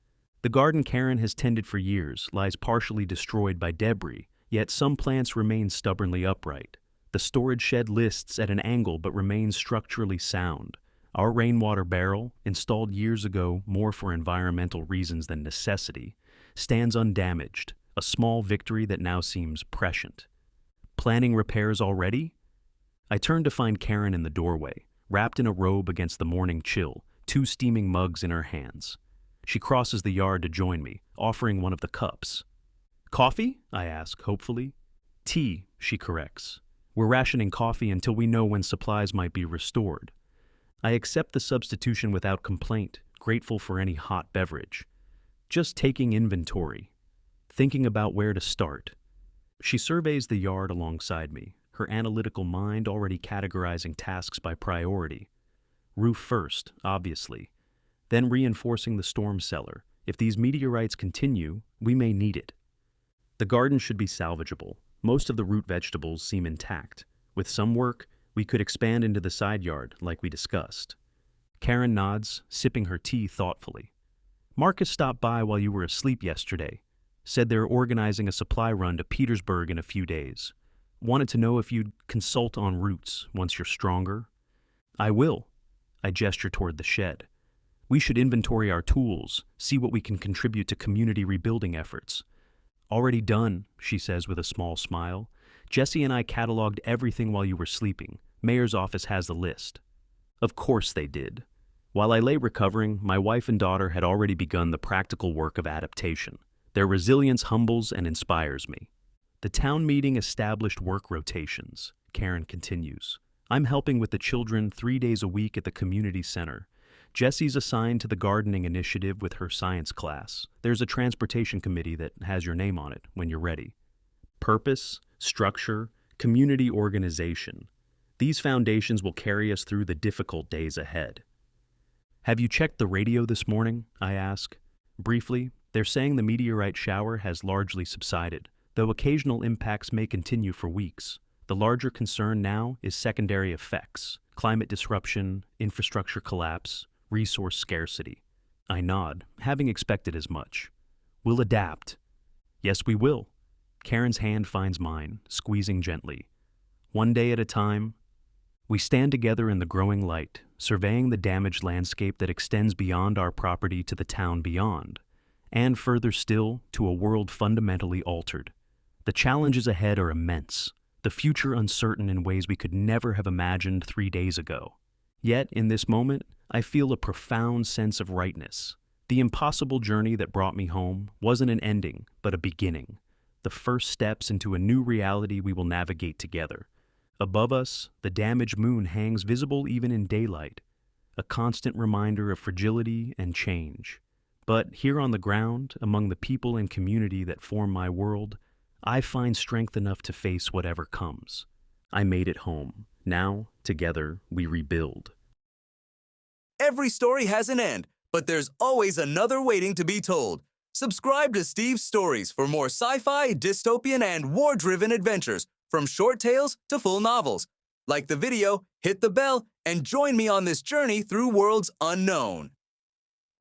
The garden Karen has tended for years lies partially destroyed by debris, yet some plants remain stubbornly upright. The storage shed lists at an angle but remains structurally sound. Our rainwater barrel, installed years ago more for environmental reasons than necessity, stands undamaged, a small victory that now seems prescient. Planning repairs already? I turn to find Karen in the doorway, wrapped in a robe against the morning chill, 2 steaming mugs in her hands. She crosses the yard to join me, offering one of the cups. "Coffee?" I ask, hopefully. "Tea," she corrects. "We're rationing coffee until we know when supplies might be restored." I accept the substitution without complaint, grateful for any hot beverage. Just taking inventory, thinking about where to start. She surveys the yard alongside me, her analytical mind already categorizing tasks by priority. Roof first, obviously, then reinforcing the storm cellar. If these meteorites continue, we may need it. The garden should be salvageable. Most of the root vegetables seem intact. With some work, we could expand into the side yard, like we discussed. Karen nods, sipping her tea thoughtfully. "Marcus stopped by while you were asleep yesterday. Said they're organizing a supply run to Petersburg in a few days. Wanted to know if you'd consult on roots once you're stronger." "I will." I gesture toward the shed. "We should inventory our tools, see what we can contribute to community rebuilding efforts." "Already done," she says with a small smile. "Jesse and I cataloged everything while you were sleeping. Mayor's office has the list." Of course they did. While I lay recovering, my wife and daughter had already begun the practical work of adaptation. Their resilience humbles and inspires me. "The town meeting established work rotations," Karen continues. "I'm helping with the children 3 days a week at the community center. Jesse's assigned to the gardening initiative with her science class. There's a transportation committee that has your name on it when you're ready. Purpose, structure, community organization. These foundations will carry us through the difficult days ahead." "Have you checked the radio this morning?" I ask. Briefly, they're saying the meteorite shower has largely subsided, though occasional impacts may continue for weeks. The larger concern now is secondary effects: climate disruption, infrastructure collapse, resource scarcity. I nod, having expected as much. "We'll adapt." "Yes, we will." Karen's hand finds mine, squeezing gently. One day at a time. We stand together in the growing light, surveying the damaged landscape that extends beyond our property to the town beyond, and further still to a world fundamentally altered. The challenges ahead are immense, the future uncertain in ways we could never have imagined 3 days ago. Yet, in this moment, I feel a profound sense of rightness. The impossible journey that brought me home wasn't an ending, but a beginning. The first steps into a new reality we will navigate together. Above us, the damaged moon hangs visible even in daylight, a constant reminder of fragility and change. But here on the ground, among the people and community that form my world, I find strength enough to face whatever comes. I made it home. Now, together, we rebuild. Every story has an end, but there's always another waiting to be told. Subscribe to Steve's Stories for more sci-fi, dystopian, and war-driven adventures, from short tales to full novels. Like the video, hit the bell, and join me on this journey through worlds unknown.